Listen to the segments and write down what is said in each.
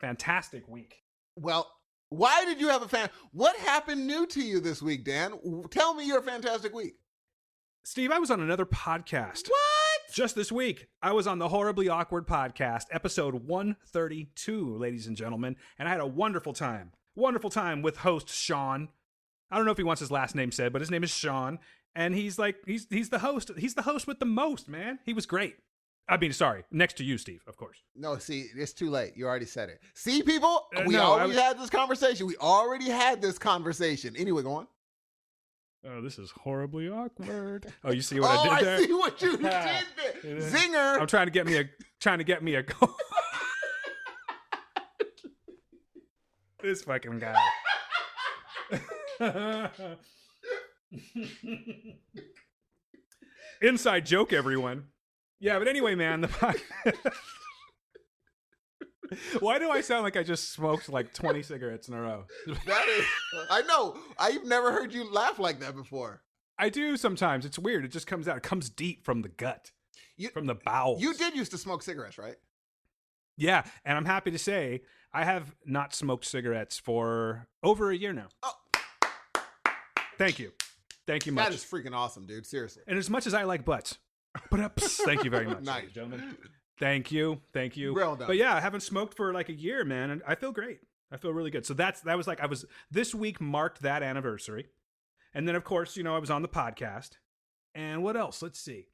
fantastic week. Well, why did you have what happened new to you this week, Dan? Tell me your fantastic week. Steve, I was on another podcast. What? Just this week, I was on the Horribly Awkward podcast, episode 132, ladies and gentlemen, and I had a wonderful time. Wonderful time with host Shawn. I don't know if he wants his last name said, but his name is Shawn, and he's the host. He's the host with the most, man. He was great. I mean, sorry, next to you, Steve, of course. No, see, it's too late. You already said it. See, people, we already had this conversation. Anyway, go on. Oh, this is horribly awkward. Oh, you see what I did there? I see what you did there. Zinger. I'm trying to get me a goal. This fucking guy. Inside joke, everyone. Yeah, but anyway, man, why do I sound like I just smoked like 20 cigarettes in a row? I know. I've never heard you laugh like that before. I do sometimes. It's weird. It just comes out. It comes deep from the gut, from the bowels. You did used to smoke cigarettes, right? Yeah, and I'm happy to say I have not smoked cigarettes for over a year now. Oh. Thank you. Thank you much. That is freaking awesome, dude. Seriously. And as much as I like butts. Thank you very much, nice. ladies and gentlemen. Thank you. Well done. But yeah, I haven't smoked for like a year, man, and I feel great. I feel really good. So this week marked that anniversary. And then of course, I was on the podcast. And what else? Let's see.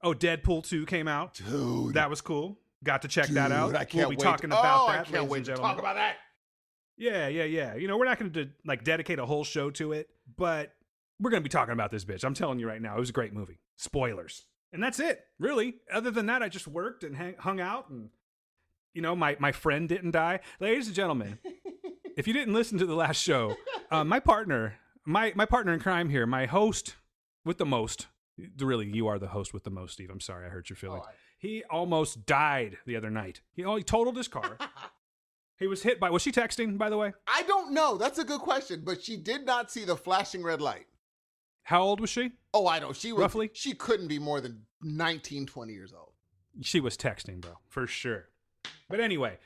Oh, Deadpool 2 came out. Dude. That was cool. Got to check that out. I can't we'll be talking about that. I can't wait to talk about that. Yeah. We're not going to dedicate a whole show to it, but we're going to be talking about this bitch. I'm telling you right now, it was a great movie. Spoilers. And that's it, really. Other than that, I just worked and hung out, and my friend didn't die. Ladies and gentlemen, if you didn't listen to the last show, my partner in crime here, my host with the most, really, you are the host with the most, Steve. I'm sorry, I hurt your feelings. He almost died the other night. He totaled his car. He was hit by, was she texting, by the way? I don't know. That's a good question, but she did not see the flashing red light. How old was she? Oh, I don't. Roughly? She couldn't be more than 19, 20 years old. She was texting, bro, for sure. But anyway,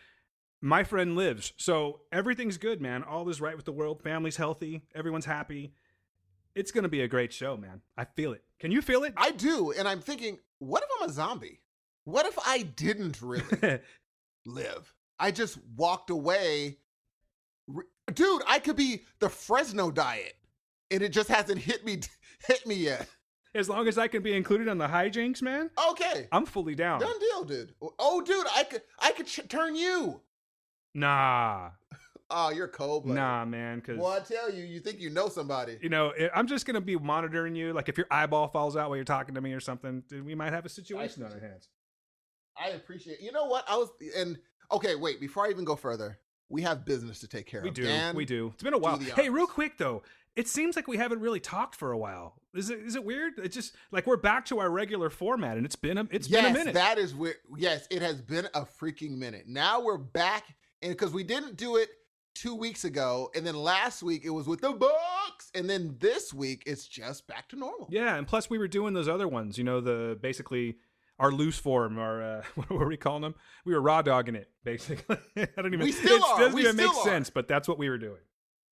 my friend lives, so everything's good, man. All is right with the world. Family's healthy. Everyone's happy. It's going to be a great show, man. I feel it. Can you feel it? I do, and I'm thinking, what if I'm a zombie? What if I didn't really live? I just walked away. Dude, I could be the Fresno diet. And it just hasn't hit me yet. As long as I can be included on the hijinks, man. Okay. I'm fully down. Done deal, dude. Oh, dude, I could turn you. Nah. Oh, you're cold, buddy. Nah, man. Cause, well, I tell you, you think you know somebody. I'm just going to be monitoring you. Like if your eyeball falls out while you're talking to me or something, we might have a situation on our hands. I appreciate it. You know what? Okay, wait, before I even go further, we have business to take care of. We do. Dan, we do. It's been a while. Hey, real quick though. It seems like we haven't really talked for a while. Is it weird? It's just like we're back to our regular format, and it's been a minute. That is weird. Yes, it has been a freaking minute. Now we're back, and because we didn't do it 2 weeks ago, and then last week it was with the books, and then this week it's just back to normal. Yeah, and plus we were doing those other ones. Basically our loose form, our what were we calling them? We were raw dogging it, basically. I don't even. We still are. It doesn't even make sense, but that's what we were doing.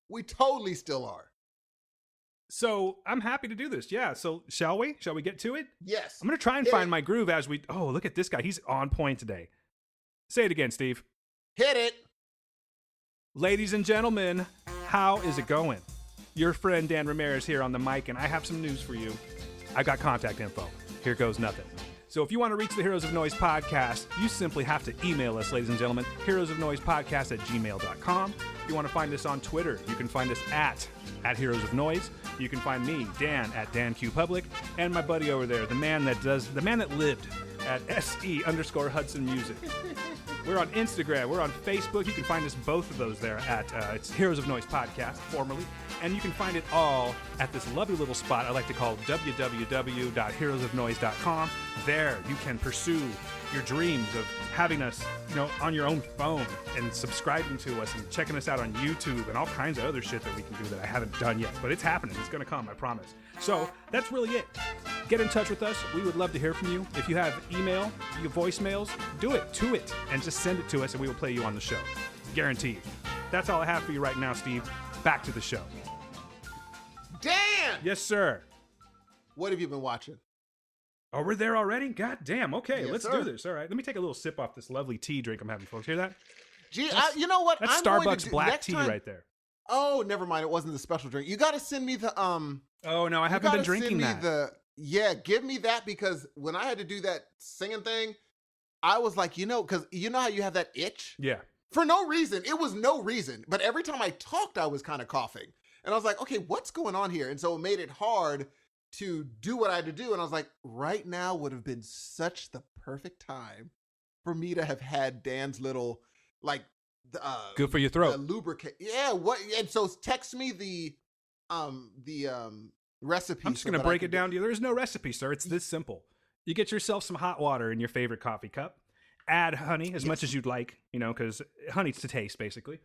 We totally still are. So I'm happy to do this. Yeah. So shall we? Shall we get to it? Yes. I'm going to try and find my groove as we. Oh, look at this guy. He's on point today. Say it again, Steve. Hit it. Ladies and gentlemen, how is it going? Your friend Dan Ramirez here on the mic, and I have some news for you. I got contact info. Here goes nothing. So if you want to reach the Heroes of Noise podcast, you simply have to email us, ladies and gentlemen, heroesofnoisepodcast@gmail.com. If you want to find us on Twitter, you can find us at Heroes of Noise. You can find me, Dan, at DanQPublic, and my buddy over there, the man that lived at SE_Hudson Music. We're on Instagram. We're on Facebook. You can find us both of those there at it's Heroes of Noise Podcast, formerly. And you can find it all at this lovely little spot I like to call www.heroesofnoise.com. There you can pursue your dreams of having us, on your own phone and subscribing to us and checking us out on YouTube and all kinds of other shit that we can do that I haven't done yet. But it's happening. It's going to come, I promise. So that's really it. Get in touch with us. We would love to hear from you. If you have email, you have voicemails, do it to it and just send it to us and we will play you on the show. Guaranteed. That's all I have for you right now, Steve. Back to the show. Dan! Yes, sir. What have you been watching? Oh, we're there already? God damn. Okay, Yes, let's sir. do this. All right. Let me take a little sip off this lovely tea drink I'm having, folks. Hear that? Gee, you know what? That's I'm going to Starbucks black next tea time- right there. Oh, never mind. It wasn't the special drink. You got to send me the Oh, no, I haven't been drinking that. Yeah, give me that, because when I had to do that singing thing, I was like, because you know how you have that itch? Yeah. For no reason. It was no reason. But every time I talked, I was kind of coughing. And I was like, okay, what's going on here? And so it made it hard to do what I had to do. And I was like, right now would have been such the perfect time for me to have had Dan's little, like, good for your throat. the lubricant. Yeah, what? And so text me the recipe. I'm just going to break it down to you. There's no recipe, sir. It's this simple. You get yourself some hot water in your favorite coffee cup. Add honey as much as you'd like, because honey's to taste, basically.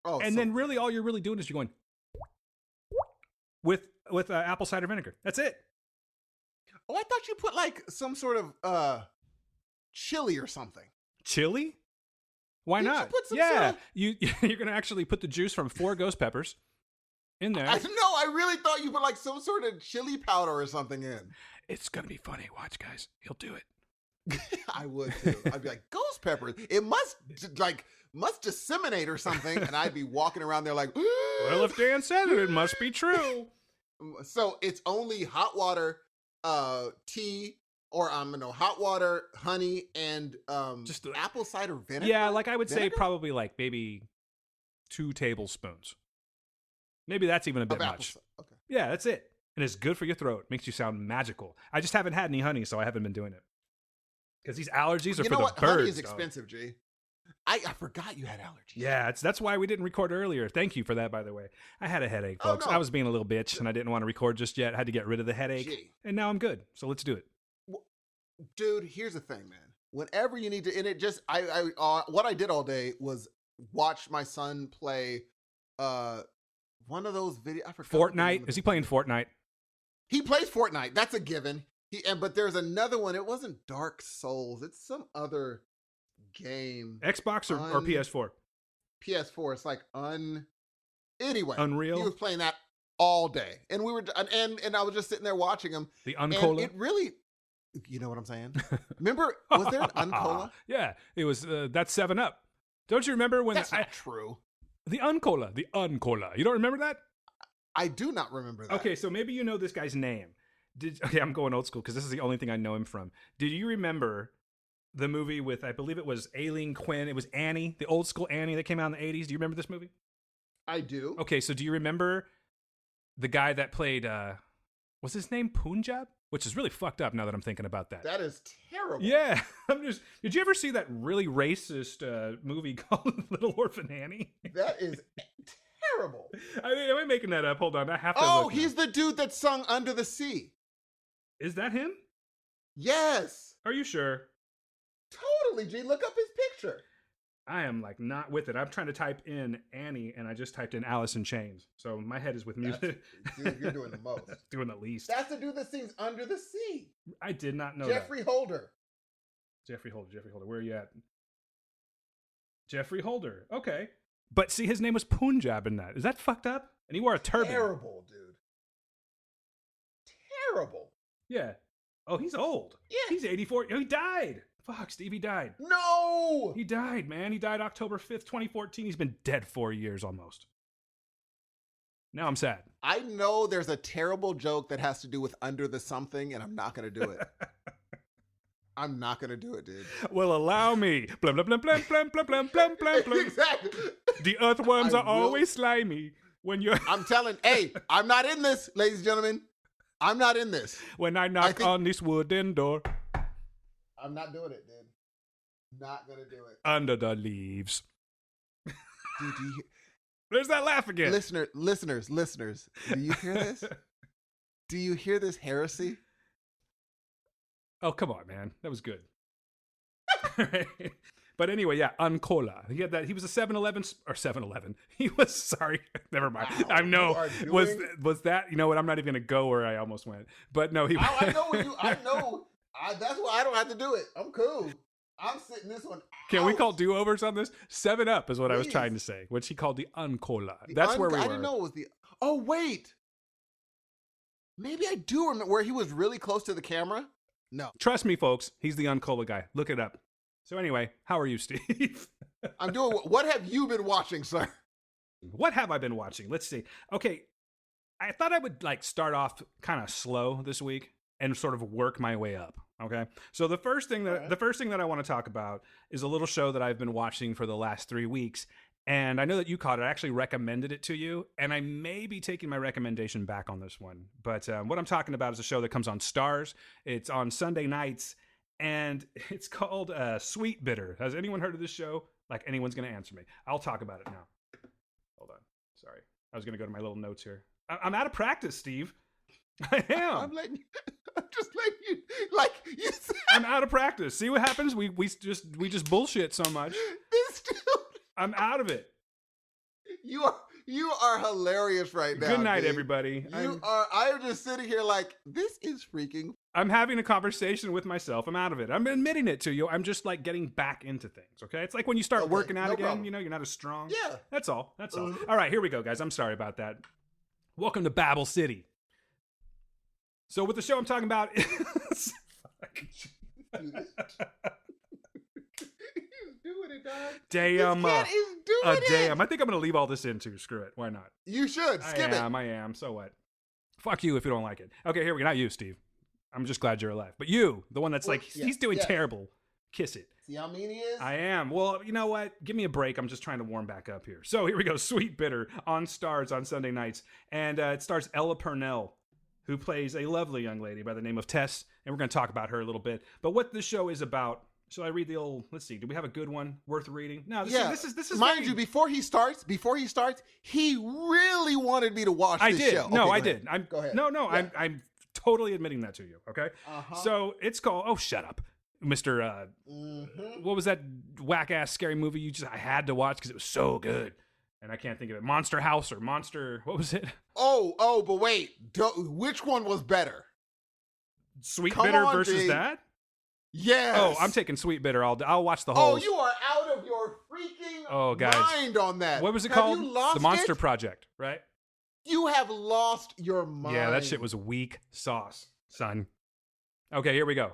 Oh, and then really all you're really doing is you're going with apple cider vinegar. That's it. Oh, I thought you put like some sort of chili or something. Chili? Why Didn't not? you put some yeah, sort of- you're going to actually put the juice from 4 ghost peppers in there. I really thought you put like some sort of chili powder or something in. It's going to be funny. Watch, guys. He'll do it. I would too. I'd be like, ghost peppers. It must disseminate or something, and I'd be walking around there like, Well, if Dan said it, it must be true. So it's only hot water, tea, or hot water, honey, and Just apple cider vinegar. Yeah, like I would say Vinegar? probably like maybe 2 tablespoons. Maybe that's even a bit Of apple much. Okay. Yeah, that's it. And it's good for your throat. Makes you sound magical. I just haven't had any honey, so I haven't been doing it. Because these allergies are You for know the what? birds. Honey is dog. expensive, G. I forgot you had allergies. Yeah, that's why we didn't record earlier. Thank you for that, by the way. I had a headache, Oh, folks. no. I was being a little bitch, and I didn't want to record just yet. I had to get rid of the headache, Gee. and now I'm good. So let's do it. Dude, here's the thing, man. Whenever you need to, and it just, what I did all day was watch my son play, one of those videos. I forgot. what the name Fortnite? of Is he the- playing Fortnite? He plays Fortnite. That's a given. But there's another one. It wasn't Dark Souls. It's some other game. Xbox or PS4? PS4. It's like anyway. Unreal? He was playing that all day, and we were, and I was just sitting there watching him. The And Uncola? it really, you know what I'm saying? Remember, was there an Uncola? Yeah, it was, that's 7-Up. Don't you remember when That's not true. the Uncola? You don't remember that? I do not remember that. Okay, so maybe you know this guy's name. Okay, I'm going old school because this is the only thing I know him from. Did you remember the movie with, I believe it was Aileen Quinn? It was Annie, the old school Annie that came out in the 80s. Do you remember this movie? I do. Okay, so do you remember the guy that played, was his name Punjab? Which is really fucked up now that I'm thinking about that. That is terrible. Yeah. Did you ever see that really racist movie called Little Orphan Annie? That is terrible. Am I making that up? Hold on. I have to Oh, look he's now. the dude that sung Under the Sea. Is that him? Yes. Are you sure? Totally, G. Look up his picture. I am like not with it. I'm trying to type in Annie and I just typed in Alice in Chains. So my head is with music. Dude, you're doing the most. Doing the least. That's the dude that sings Under the Sea. I did not know Jeffrey Holder. that. Jeffrey Holder. Where are you at? Jeffrey Holder. Okay. But see, his name was Punjab in that. Is that fucked up? And he wore a turban. Terrible, dude. Terrible. Yeah. Oh, he's old. Yeah. He's 84. Oh, he died. Fuck, Steve, he died. No. He died, man. He died October 5th, 2014. He's been dead 4 years almost. Now I'm sad. I know there's a terrible joke that has to do with under the something, and I'm not going to do it. I'm not going to do it, dude. Well, allow me. Blum, blum, blum, blum, blum, blum, blum, blum, blum, blum. Exactly. The earthworms I are will- always slimy. When you're I'm telling, hey, I'm not in this, ladies and gentlemen. I'm not in this. when I knock think- on this wooden door I'm not doing it, dude. Not going to do it. under the leaves. Dude, do you, There's that laugh again. listeners, do you hear this? Do you hear this heresy? Oh, come on, man. That was good. But But anyway, yeah, Uncola. He had that. He was a 7-Eleven or 7-Eleven. He was sorry. Never mind. Wow, I know. you are doing- Was that? You know what? I'm not even going to go where I almost went. But no, he. I know what you. I know. That's why I don't have to do it. I'm cool. I'm sitting this one. Can we out. call do-overs on this? 7-Up is what I was Please. trying to say, which he called the Uncola. The That's where we were. I didn't know it was the. Oh wait. Maybe I do remember where he was really close to the camera. No, Trust me, folks. He's the Uncola guy. Look it up. So anyway, how are you, Steve? I'm doing. What have you been watching, sir? What have I been watching? Let's see. Okay, I thought I would like start off kind of slow this week and sort of work my way up. Okay, so the first thing that I want to talk about is a little show that I've been watching for the last 3 weeks, and I know that you caught it. I actually recommended it to you, and I may be taking my recommendation back on this one. But what I'm talking about is a show that comes on STARZ. It's on Sunday nights, and it's called Sweetbitter. Has anyone heard of this show? Like anyone's going to answer me. I'll talk about it now. Hold on. Sorry. I was going to go to my little notes here. I'm out of practice, Steve. I am. I'm just letting you. Like you said. I'm out of practice. See what happens? We just bullshit so much. This dude. I'm out of it. You are hilarious right now. Good night, dude. everybody. I am just sitting here like this is freaking. I'm having a conversation with myself. I'm out of it. I'm admitting it to you. I'm just like getting back into things. Okay, it's like when you start working out again. problem. You know, you're not as strong. Yeah. That's all. That's all. All right, here we go, guys. I'm sorry about that. Welcome to Babel City. So, what the show I'm talking about is. Doing it, dog. Damn. This kid is doing it. Damn. I think I'm going to leave all this in too. Screw it. Why not? You should skip it. I am. So what? Fuck you if you don't like it. Okay, here we go. Not you, Steve. I'm just glad you're alive. But you, the one that's like, he's doing terrible. Kiss it. See how mean he is? I am. Well, you know what? Give me a break. I'm just trying to warm back up here. So here we go. Sweetbitter on STARZ on Sunday nights. And it stars Ella Purnell, who plays a lovely young lady by the name of Tess. And we're going to talk about her a little bit. But what this show is about... Shall I read the old? Let's see. Do we have a good one worth reading? No. This is. Mind you, before he starts, he really wanted me to watch. I this did. show. No, Okay, I did. Go ahead. No. Yeah. I'm totally admitting that to you. Okay. Uh-huh. So it's called. Oh, shut up, Mister. What was that whack ass scary movie I had to watch because it was so good, and I can't think of it. Monster House or Monster. What was it? Oh, but wait. Which one was better? Sweetbitter versus G. that. Yes. Oh, I'm taking Sweetbitter. I'll watch the whole. Oh, you are out of your freaking guys. mind on that. What was it Have called? You lost The Monster it? Project, right? You have lost your mind. Yeah, that shit was weak sauce, son. Okay, here we go.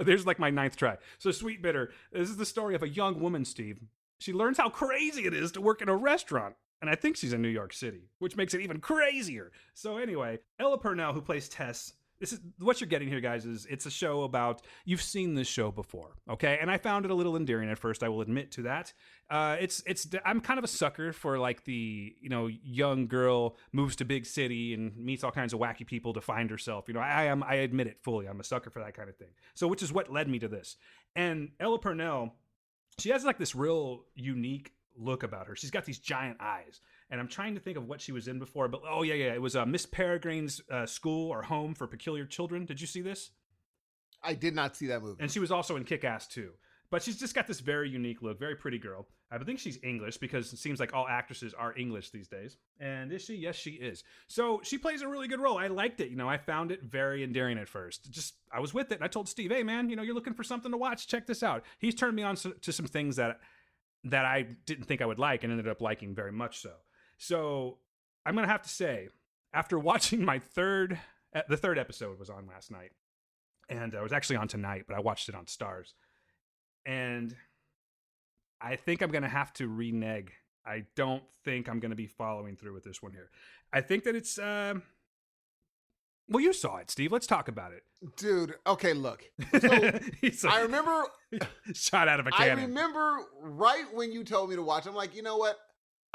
There's like my 9th try. So Sweetbitter, this is the story of a young woman, Steve. She learns how crazy it is to work in a restaurant. And I think she's in New York City, which makes it even crazier. So anyway, Ella Purnell, who plays Tess, this is what you're getting here, guys, is it's a show about, you've seen this show before, okay? And I found it a little endearing at first, I will admit to that. I'm kind of a sucker for like the, young girl moves to big city and meets all kinds of wacky people to find herself. I admit it fully. I'm a sucker for that kind of thing. So, which is what led me to this. And Ella Purnell, she has like this real unique look about her. She's got these giant eyes. And I'm trying to think of what she was in before, but it was Miss Peregrine's School or Home for Peculiar Children. Did you see this? I did not see that movie. And she was also in Kick-Ass 2. But she's just got this very unique look, very pretty girl. I think she's English because it seems like all actresses are English these days. And is she? Yes, she is. So she plays a really good role. I liked it. I found it very endearing at first. I was with it. And I told Steve, hey man, you're looking for something to watch. Check this out. He's turned me on to some things that I didn't think I would like and ended up liking very much so. So I'm going to have to say, after watching the third episode was on last night, and it was actually on tonight, but I watched it on STARZ, and I think I'm going to have to renege. I don't think I'm going to be following through with this one here. I think that it's, well, you saw it, Steve. Let's talk about it. Dude, okay, look. So, I remember... Shot out of a cannon. I remember right when you told me to watch, I'm like, you know what?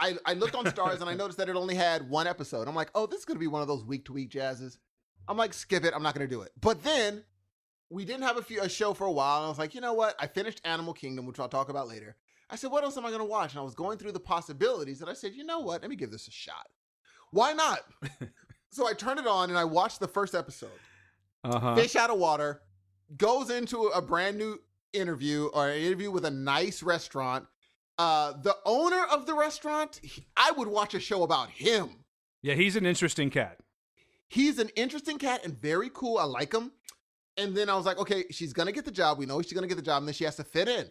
I looked on STARZ and I noticed that it only had one episode. I'm like, oh, this is going to be one of those week-to-week jazzes. I'm like, skip it. I'm not going to do it. But then we didn't have a show for a while. And I was like, you know what? I finished Animal Kingdom, which I'll talk about later. I said, what else am I going to watch? And I was going through the possibilities. And I said, you know what? Let me give this a shot. Why not? So I turned it on and I watched the first episode. Uh-huh. Fish out of water. Goes into a brand new interview or an interview with a nice restaurant. The owner of the restaurant, I would watch a show about him. Yeah, he's an interesting cat. He's an interesting cat and very cool. I like him. And then I was like, okay, she's going to get the job. We know she's going to get the job. And then she has to fit in.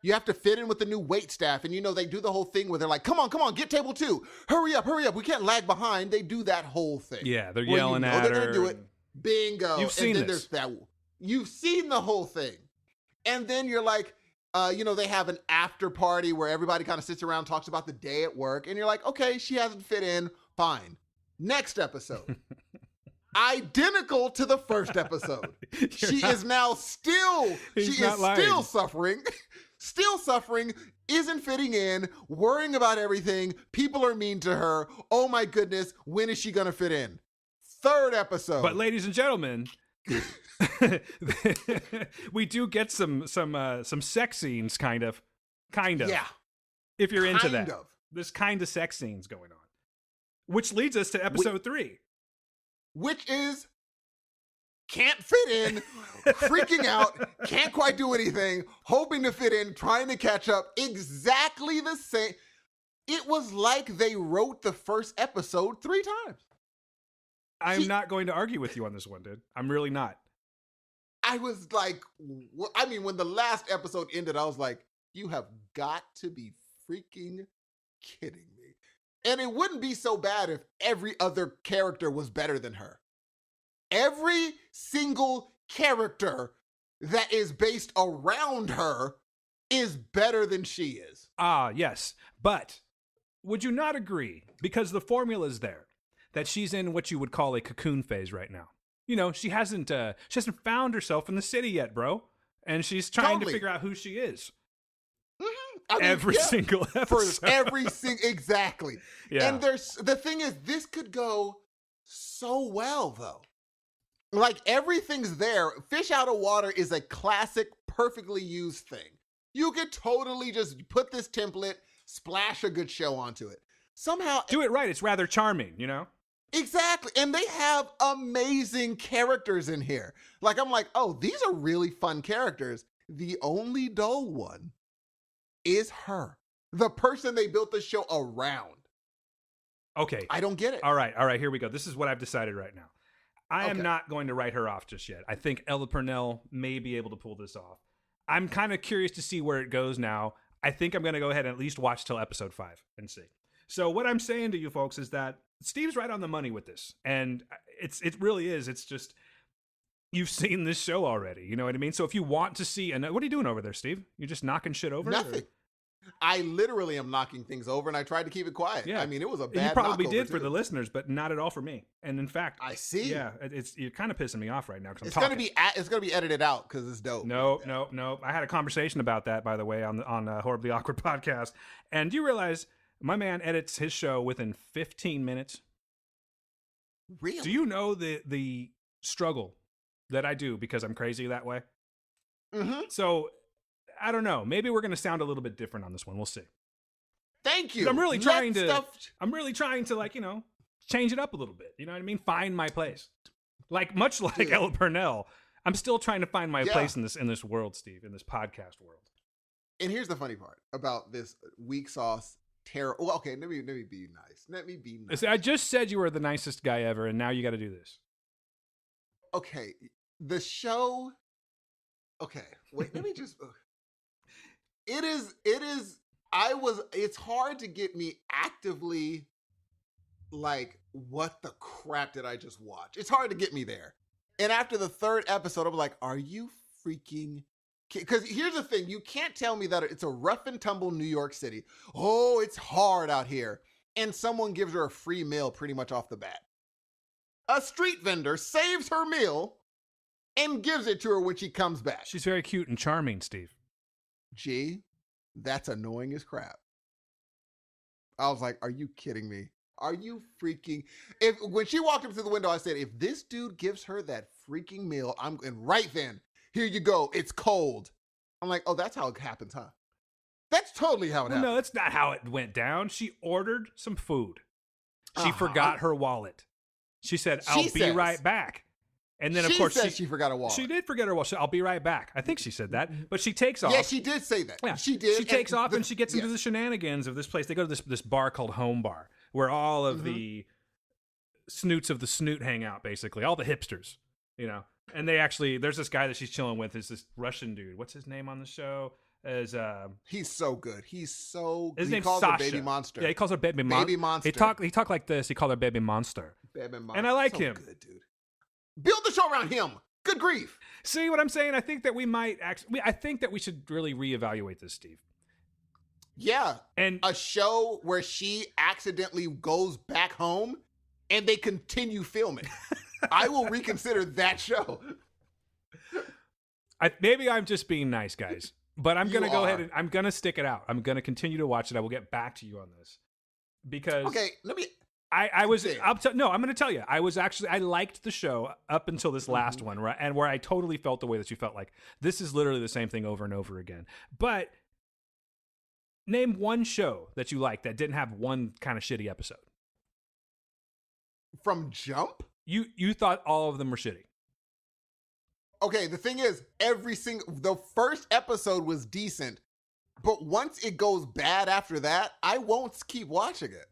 You have to fit in with the new wait staff. And, they do the whole thing where they're like, come on, get table 2. Hurry up. We can't lag behind. They do that whole thing. Yeah, they're yelling at her. They're going to do it. Bingo. You've seen and then this. There's that. You've seen the whole thing. And then you're like, they have an after party where everybody kind of sits around, talks about the day at work. And you're like, okay, she hasn't fit in. Fine. Next episode. Identical to the first episode. She is now still suffering. Still suffering, isn't fitting in, worrying about everything. People are mean to her. Oh my goodness, when is she gonna fit in? Third episode. But ladies and gentlemen, we do get some sex scenes, kind of. Yeah. If you're into that. Kind of. There's kind of sex scenes going on. Which leads us to episode 3. Which is can't fit in, freaking out, can't quite do anything, hoping to fit in, trying to catch up. Exactly the same. It was like they wrote the first episode 3 times. I'm not going to argue with you on this one, dude. I'm really not. I was like, when the last episode ended, I was like, you have got to be freaking kidding me. And it wouldn't be so bad if every other character was better than her. Every single character that is based around her is better than she is. Ah, yes. But would you not agree, because the formula is there, that she's in what you would call a cocoon phase right now? She hasn't found herself in the city yet, bro. And she's trying to figure out who she is. Mm-hmm. Every single episode. Exactly. Yeah. And the thing is, this could go so well, though. Like, everything's there. Fish out of water is a classic, perfectly used thing. You could totally just put this template, splash a good show onto it. Somehow. Do it right. It's rather charming, Exactly. And they have amazing characters in here. Like, I'm like, oh, these are really fun characters. The only dull one is her. The person they built the show around. Okay. I don't get it. All right. Here we go. This is what I've decided right now. I am not going to write her off just yet. I think Ella Purnell may be able to pull this off. I'm kind of curious to see where it goes now. I think I'm going to go ahead and at least watch till episode 5 and see. So what I'm saying to you folks is that Steve's right on the money with this. And it really is. It's just, you've seen this show already. You know what I mean? So if you want to see, and what are you doing over there, Steve? You're just knocking shit over? Nothing. I literally am knocking things over, and I tried to keep it quiet. Yeah. I mean, it was a bad. You probably did too. for the listeners, but not at all for me. And in fact, I see. Yeah, you're kind of pissing me off right now because it's gonna be edited out because it's dope. No. I had a conversation about that, by the way, on Horribly Awkward podcast. And do you realize my man edits his show within 15 minutes? Really? Do you know the struggle that I do because I'm crazy that way? Mm-hmm. So I don't know. Maybe we're going to sound a little bit different on this one. We'll see. Thank you. I'm really trying to like, change it up a little bit. You know what I mean? Find my place. Much like Ella Purnell, I'm still trying to find my place in this world, Steve, in this podcast world. And here's the funny part about this weak sauce terror. Well, okay, let me be nice. Let me be nice. I just said you were the nicest guy ever, and now you got to do this. Okay, the show. Okay, wait. Let me just. It's hard to get me actively like, what the crap did I just watch? It's hard to get me there. And after the 3rd episode, I'm like, are you freaking because here's the thing, you can't tell me that it's a rough and tumble New York City. Oh, it's hard out here. And someone gives her a free meal pretty much off the bat. A street vendor saves her meal and gives it to her when she comes back. She's very cute and charming, Steve. Gee, that's annoying as crap. I was like, are you kidding me? Are you freaking... When she walked up to the window, I said, if this dude gives her that freaking meal, and right then, here you go, it's cold. I'm like, oh, that's how it happens, huh? That's totally how it happens. No, that's not how it went down. She ordered some food. She forgot her wallet. She said, I'll be right back. And then, of She course, said she forgot her wallet. She did forget her wallet. I'll be right back. I think she said that. But she takes off. Yeah, she did say that. Yeah. She did. She takes off and she gets into the shenanigans of this place. They go to this bar called Home Bar, where all of the snoots of the snoot hang out, basically. All the hipsters, you know. And there's this guy that she's chilling with, is this Russian dude. What's his name on the show? He's so good. He's so good. His name's calls Sasha. her Baby Monster. Yeah, he calls her Baby Monster. Baby Monster. He talked like this. He called her Baby Monster. Baby Monster. And I like so him. Good, dude. Build the show around him. Good grief. See what I'm saying? I think that I think that we should really reevaluate this, Steve. Yeah. And a show where she accidentally goes back home and they continue filming. I will reconsider that show. Maybe I'm just being nice, guys. But I'm going to go ahead and I'm going to stick it out. I'm going to continue to watch it. I will get back to you on this. Because okay, let me I'm going to tell you. I liked the show up until this last one, right? And where I totally felt the way that you felt, like this is literally the same thing over and over again. But name one show that you liked that didn't have one kind of shitty episode. From jump? You thought all of them were shitty. Okay, the thing is, the first episode was decent, but once it goes bad after that, I won't keep watching it.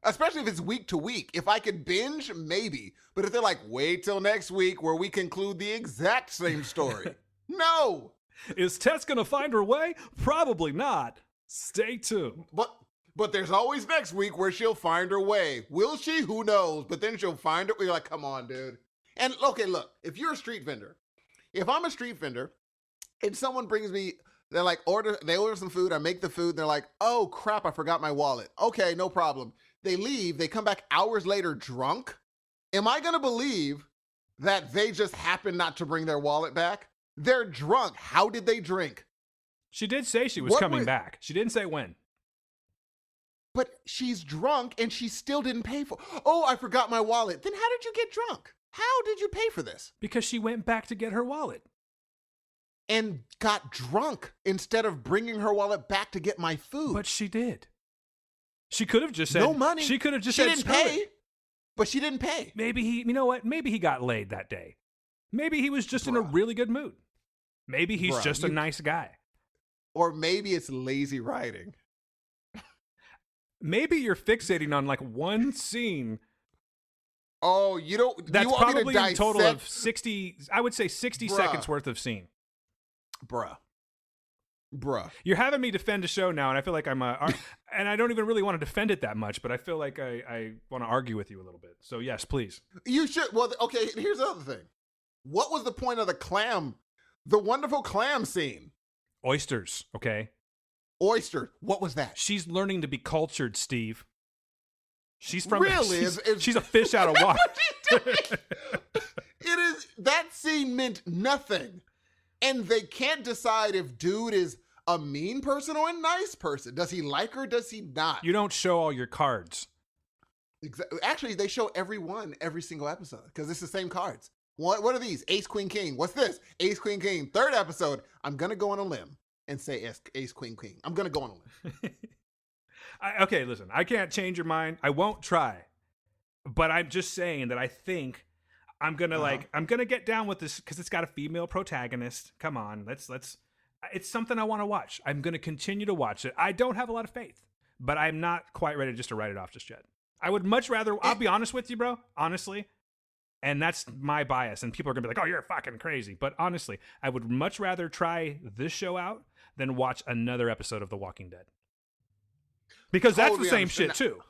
Especially if it's week to week. If I could binge, maybe. But if they're like, wait till next week where we conclude the exact same story. No! Is Tess gonna find her way? Probably not. Stay tuned. But there's always next week where she'll find her way. Will she? Who knows? But then she'll find it. You're like, come on, dude. And okay, look, if you're a street vendor, if I'm a street vendor and someone brings me, they order some food, I make the food, they're like, oh crap, I forgot my wallet. Okay, no problem. They leave, they come back hours later drunk. Am I going to believe that they just happened not to bring their wallet back? They're drunk. How did they drink? She did say she was coming back. She didn't say when. But she's drunk and she still didn't pay for it. Oh, I forgot my wallet. Then how did you get drunk? How did you pay for this? Because she went back to get her wallet. And got drunk instead of bringing her wallet back to get my food. But she did. She could have just said no money. She could have just said she didn't pay. But she didn't pay. Maybe Maybe he got laid that day. Maybe he was just in a really good mood. Maybe he's just a nice guy. Or maybe it's lazy writing. Maybe you're fixating on like one scene. Oh, you don't. That's you want probably me to a total of 60. I would say 60 seconds worth of scene. Bruh. You're having me defend a show now, and I feel like I'm and I don't even really want to defend it that much, but I feel like I want to argue with you a little bit. So yes, please. You should. Well, okay. Here's the other thing. What was the point of the wonderful clam scene? Oysters. Okay. Oyster. What was that? She's learning to be cultured, Steve. She's from really. She's a fish out of water. It is. That scene meant nothing. And they can't decide if dude is a mean person or a nice person. Does he like her? Does he not? You don't show all your cards. Actually, they show every single episode because it's the same cards. What are these? Ace, Queen, King. What's this? Ace, Queen, King. Third episode, I'm going to go on a limb and say Ace, Queen, King. I'm going to go on a limb. Okay, listen. I can't change your mind. I won't try. But I'm just saying that I think I'm gonna get down with this because it's got a female protagonist. Come on, let's. It's something I want to watch. I'm gonna continue to watch it. I don't have a lot of faith, but I'm not quite ready just to write it off just yet. I would much rather. I'll be honest with you, bro. Honestly, and that's my bias. And people are gonna be like, "Oh, you're fucking crazy." But honestly, I would much rather try this show out than watch another episode of The Walking Dead because that's the same shit too.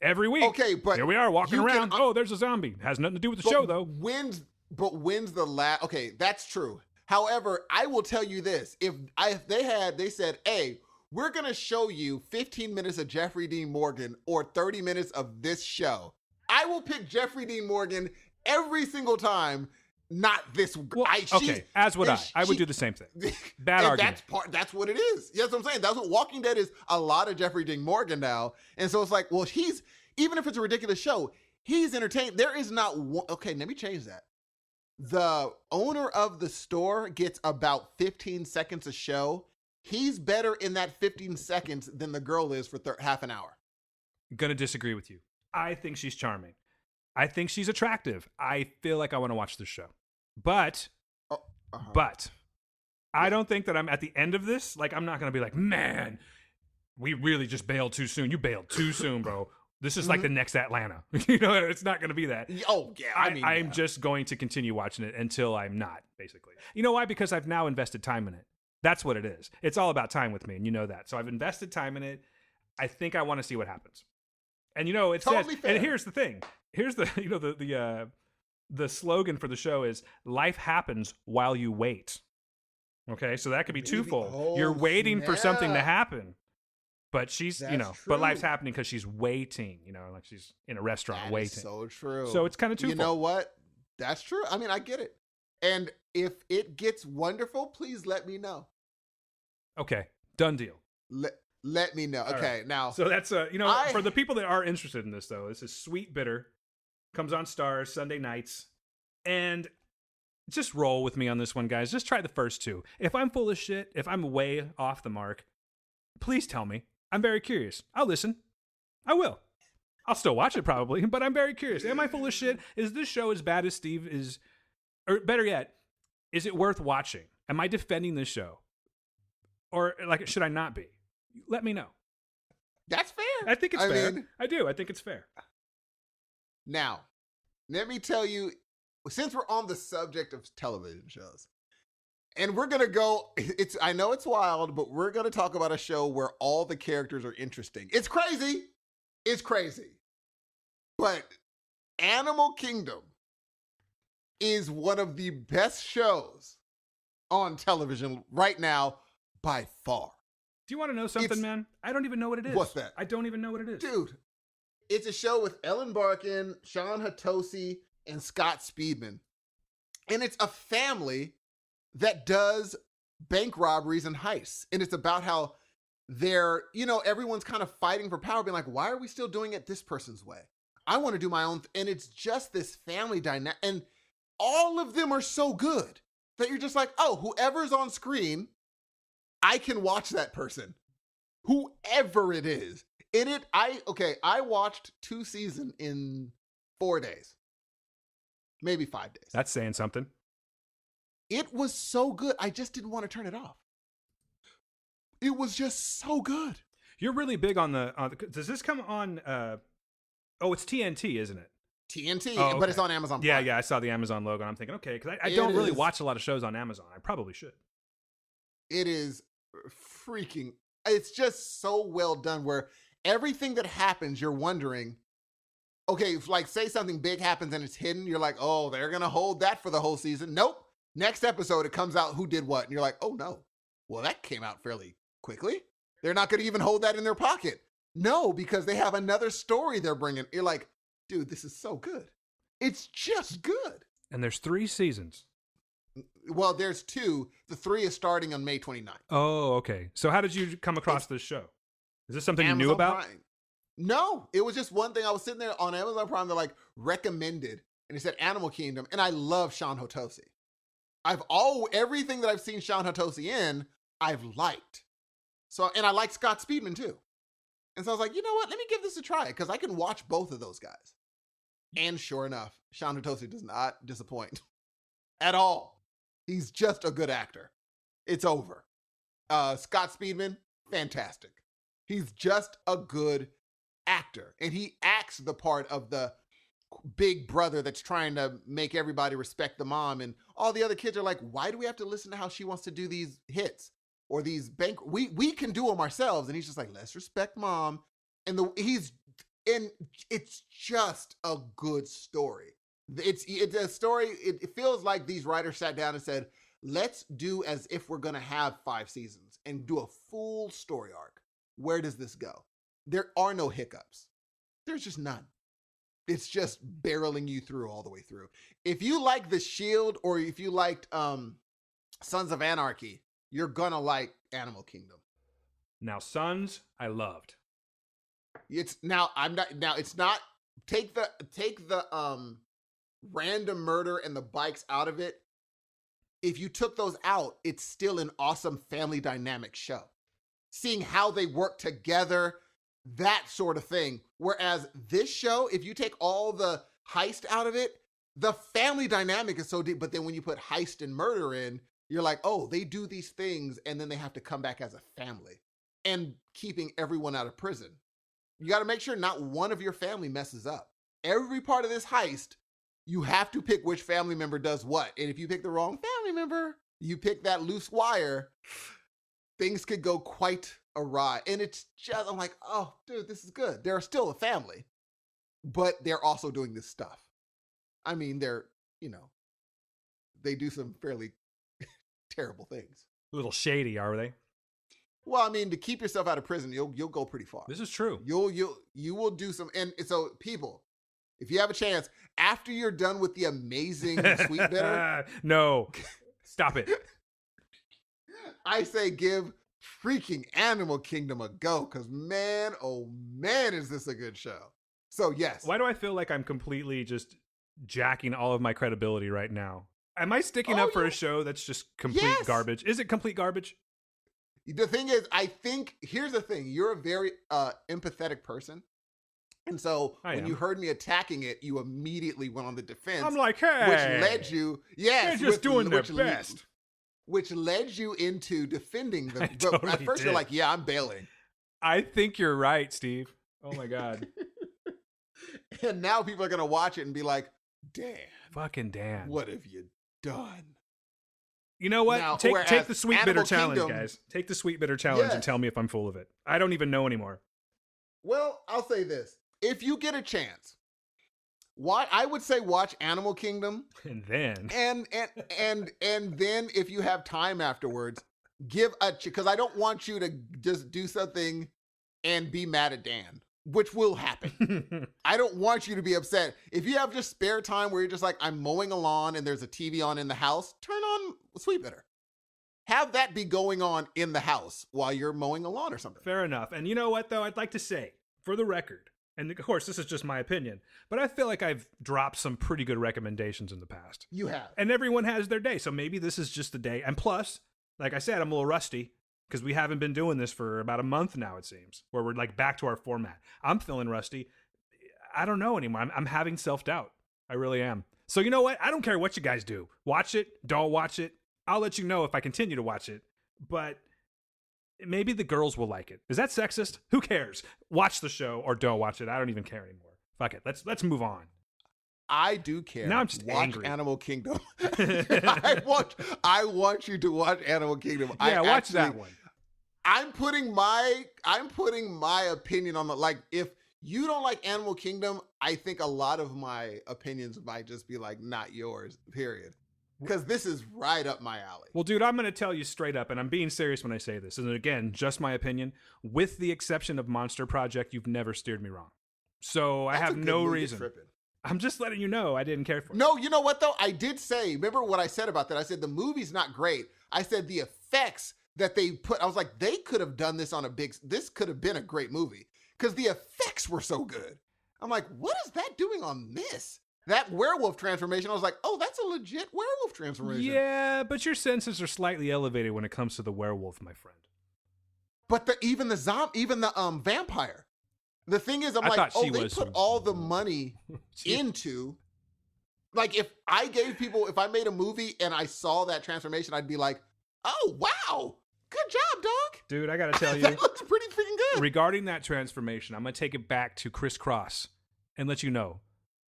Every week. Okay, but here we are walking around. Oh, there's a zombie. Has nothing to do with the show, though. When's the last? Okay, that's true. However, I will tell you this: if they said, "Hey, we're gonna show you 15 minutes of Jeffrey Dean Morgan or 30 minutes of this show," I will pick Jeffrey Dean Morgan every single time. Not this. Well, as would I. I would do the same thing. Bad argument. That's what it is. That's what I'm saying. That's what Walking Dead is. A lot of Jeffrey Dean Morgan now, and so it's like, well, even if it's a ridiculous show, he's entertained. There is not one. Okay, let me change that. The owner of the store gets about 15 seconds a show. He's better in that 15 seconds than the girl is for half an hour. I'm gonna disagree with you. I think she's charming. I think she's attractive. I feel like I want to watch this show. But Oh, uh-huh. But I don't think that I'm at the end of this. Like, I'm not going to be like, man, we really just bailed too soon. You bailed too soon, bro. This is like the next Atlanta. It's not going to be that. Oh, yeah. I'm just going to continue watching it until I'm not, basically. You know why? Because I've now invested time in it. That's what it is. It's all about time with me, and you know that. So I've invested time in it. I think I want to see what happens. And it Totally says, fair. and here's the thing. Here's the, the slogan for the show is life happens while you wait. Okay, so that could be twofold. Oh, You're waiting for something to snap. happen, but she's, That's but life's true. happening because she's waiting, like she's in a restaurant That waiting. is so true. So it's kind of twofold. You know what? That's true. I mean, I get it. And if it gets wonderful, please let me know. Okay, done deal. Let me know. Okay, right. now. So that's, for the people that are interested in this, though, this is Sweet Bitter. Comes on STARZ Sunday nights. And just roll with me on this one, guys. Just try the first two. If I'm full of shit, if I'm way off the mark, please tell me. I'm very curious. I'll listen. I will. I'll still watch it probably, but I'm very curious. Am I full of shit? Is this show as bad as Steve is? Or better yet, is it worth watching? Am I defending this show? Or should I not be? Let me know. That's fair. I think it's fair. I do. I think it's fair. Now, let me tell you, since we're on the subject of television shows, and we're going to go, I know it's wild, but we're going to talk about a show where all the characters are interesting. It's crazy. It's crazy. But Animal Kingdom is one of the best shows on television right now by far. Do you want to know something, man? I don't even know what it is. What's that? I don't even know what it is. Dude, it's a show with Ellen Barkin, Shawn Hatosi, and Scott Speedman. And it's a family that does bank robberies and heists. And it's about how they're, everyone's kind of fighting for power, being like, why are we still doing it this person's way? I want to do my own. And it's just this family dynamic. And all of them are so good that you're just like, oh, whoever's on screen, I can watch that person. Whoever it is. I watched 2 seasons in 4 days. Maybe 5 days. That's saying something. It was so good. I just didn't want to turn it off. It was just so good. You're really big on the does this come on it's TNT, isn't it? TNT, okay. But it's on Amazon Prime. Yeah, I saw the Amazon logo and I'm thinking, okay, because I don't really watch a lot of shows on Amazon. I probably should. It is it's just so well done where everything that happens, you're wondering, okay, if say something big happens and it's hidden, you're like, oh, they're going to hold that for the whole season. Nope. Next episode, it comes out who did what. And you're like, oh, no. Well, that came out fairly quickly. They're not going to even hold that in their pocket. No, because they have another story they're bringing. You're like, dude, this is so good. It's just good. And there's 3 seasons. Well, there's 2. The 3 is starting on May 29th. Oh, okay. So how did you come across this show? Is this something you knew about? Prime. No, it was just one thing. I was sitting there on Amazon Prime. They're recommended, and it said Animal Kingdom, and I love Shawn Hatosi. Everything that I've seen Shawn Hatosi in, I've liked. So, and I like Scott Speedman too. And so I was like, you know what? Let me give this a try because I can watch both of those guys. And sure enough, Shawn Hatosi does not disappoint at all. He's just a good actor. It's over. Scott Speedman, fantastic. He's just a good actor. And he acts the part of the big brother that's trying to make everybody respect the mom. And all the other kids are like, why do we have to listen to how she wants to do these hits or these we can do them ourselves. And he's just like, let's respect mom. And it's just a good story. It's a story. It feels like these writers sat down and said, let's do as if we're going to have 5 seasons and do a full story arc. Where does this go? There are no hiccups. There's just none. It's just barreling you through all the way through. If you like The Shield or if you liked Sons of Anarchy, you're gonna like Animal Kingdom. Now, Sons, I loved. It's not take the random murder and the bikes out of it. If you took those out, it's still an awesome family dynamic show. Seeing how they work together, that sort of thing. Whereas this show, if you take all the heist out of it, the family dynamic is so deep. But then when you put heist and murder in, you're like, oh, they do these things and then they have to come back as a family, and keeping everyone out of prison. You got to make sure not one of your family messes up. Every part of this heist, you have to pick which family member does what. And if you pick the wrong family member, you pick that loose wire, things could go quite awry. And it's just, I'm like, oh, dude, this is good. They're still a family, but they're also doing this stuff. I mean, they're, they do some fairly terrible things. A little shady, are they? Well, I mean, to keep yourself out of prison, you'll go pretty far. This is true. You will do some, and so people, if you have a chance, after you're done with the amazing Sweetbitter, no, stop it. I say give freaking Animal Kingdom a go, because man, oh man, is this a good show. So yes. Why do I feel like I'm completely just jacking all of my credibility right now? Am I sticking up for a show that's just complete garbage? Is it complete garbage? The thing is, I think, here's the thing. You're a very empathetic person. And so when you heard me attacking it, you immediately went on the defense. I'm like, hey. Which led you, yes. They're just doing their best. Which led you into defending them. But totally at first did. you're like, yeah, I'm bailing. I think you're right, Steve. Oh my God. And now people are going to watch it and be like, Dan. Fucking Dan. What have you done? You know what? Now, take the Sweetbitter challenge, Kingdom, guys. Take the Sweetbitter challenge and tell me if I'm full of it. I don't even know anymore. Well, I'll say this. If you get a chance, I would say watch Animal Kingdom. And then. And then if you have time afterwards, because I don't want you to just do something and be mad at Dan, which will happen. I don't want you to be upset. If you have just spare time where you're just like, I'm mowing a lawn and there's a TV on in the house, turn on Sweetbitter. Have that be going on in the house while you're mowing a lawn or something. Fair enough. And you know what, though? I'd like to say, for the record, and of course, this is just my opinion, but I feel like I've dropped some pretty good recommendations in the past. You have. And everyone has their day, so maybe this is just the day. And plus, like I said, I'm a little rusty, because we haven't been doing this for about a month now, it seems, where we're like back to our format. I'm feeling rusty. I don't know anymore. I'm having self-doubt. I really am. So you know what? I don't care what you guys do. Watch it. Don't watch it. I'll let you know if I continue to watch it. But maybe the girls will like it. Is that sexist? Who cares? Watch the show or don't watch it. I don't even care anymore. Fuck it. Let's move on. I do care. Now I'm just watch angry. Animal Kingdom. I want you to watch Animal Kingdom. Yeah, watch that one. I'm putting my opinion on if you don't like Animal Kingdom, I think a lot of my opinions might just be like not yours, period. Because this is right up my alley. Well, dude, I'm going to tell you straight up, and I'm being serious when I say this. And again, just my opinion. With the exception of Monster Project, you've never steered me wrong. So I have no reason. I'm just letting you know I didn't care for it. No, you know what, though? I did say, remember what I said about that? I said the movie's not great. I said the effects that they put, I was like, they could have done this this could have been a great movie. Because the effects were so good. I'm like, what is that doing on this? That werewolf transformation, I was like, oh, that's a legit werewolf transformation. Yeah, but your senses are slightly elevated when it comes to the werewolf, my friend. But even the vampire. The thing is, I'm like, oh, they put all the money into, like, if I made a movie and I saw that transformation, I'd be like, oh, wow, good job, dog. Dude, I gotta tell you. That looks pretty freaking good. Regarding that transformation, I'm gonna take it back to Criss Cross and let you know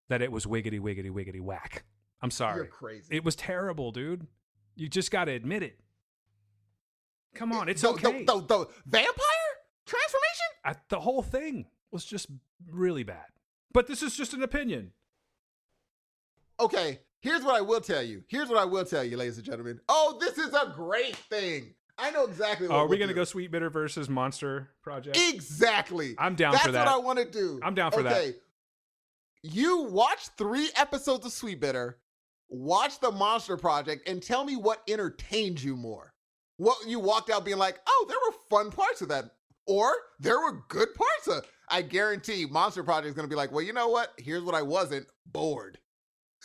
that it was wiggity, wiggity, wiggity whack. I'm sorry. You're crazy. It was terrible, dude. You just gotta admit it. Come on, it's okay. The vampire transformation? The whole thing was just really bad. But this is just an opinion. Okay, here's what I will tell you. Ladies and gentlemen. Oh, this is a great thing. I know exactly what Are we going to go Sweetbitter versus Monster Project? Exactly. I'm down for that. That's what I want to do. I'm down for that. Okay. You watch 3 episodes of Sweetbitter, watch the Monster Project, and tell me what entertained you more. What you walked out being like, oh, there were fun parts of that. Or there were good parts of. I guarantee Monster Project is going to be like, well, you know what? Here's what I wasn't, bored.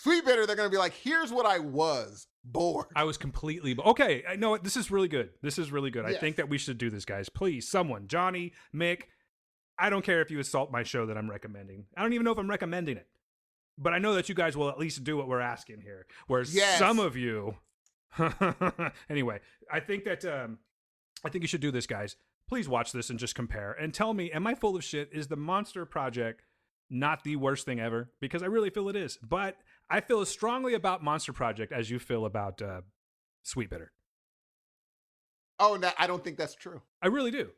Sweetbitter, they're going to be like, here's what I was, bored. I was completely okay. I know this is really good. This is really good. Yes. I think that we should do this, guys. Please, someone, Johnny, Mick. I don't care if you assault my show that I'm recommending. I don't even know if I'm recommending it. But I know that you guys will at least do what we're asking here. Whereas Yes. some of you, anyway, I think you should do this, guys. Please watch this and just compare and tell me, am I full of shit? Is the Monster Project not the worst thing ever? Because I really feel it is. But I feel as strongly about Monster Project as you feel about Sweetbitter. Oh, no, I don't think that's true. I really do.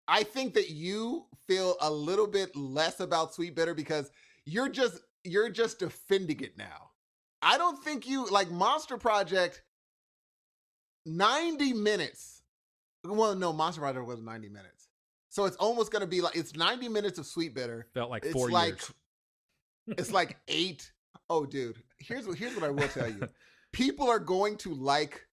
I think that you feel a little bit less about Sweetbitter because you're just defending it now. I don't think you like Monster Project. 90 minutes. Well, no, Monster Project was 90 minutes. So it's almost going to be like, it's 90 minutes of Sweetbitter. Felt like It's 4 years. It's like 8. Oh, dude. Here's what I will tell you. People are going to like,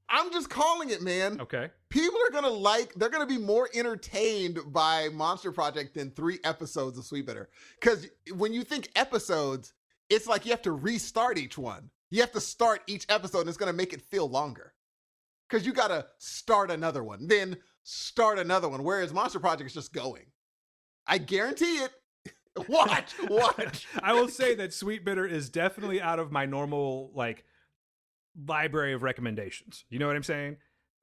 I'm just calling it, man. Okay. People are going to like, they're going to be more entertained by Monster Project than 3 episodes of Sweetbitter. Because when you think episodes, it's like you have to restart each one. You have to start each episode and it's going to make it feel longer. Because you got to start another one, then start another one. Whereas Monster Project is just going. I guarantee it. Watch. I will say that Sweetbitter is definitely out of my normal, like, library of recommendations. You know what I'm saying?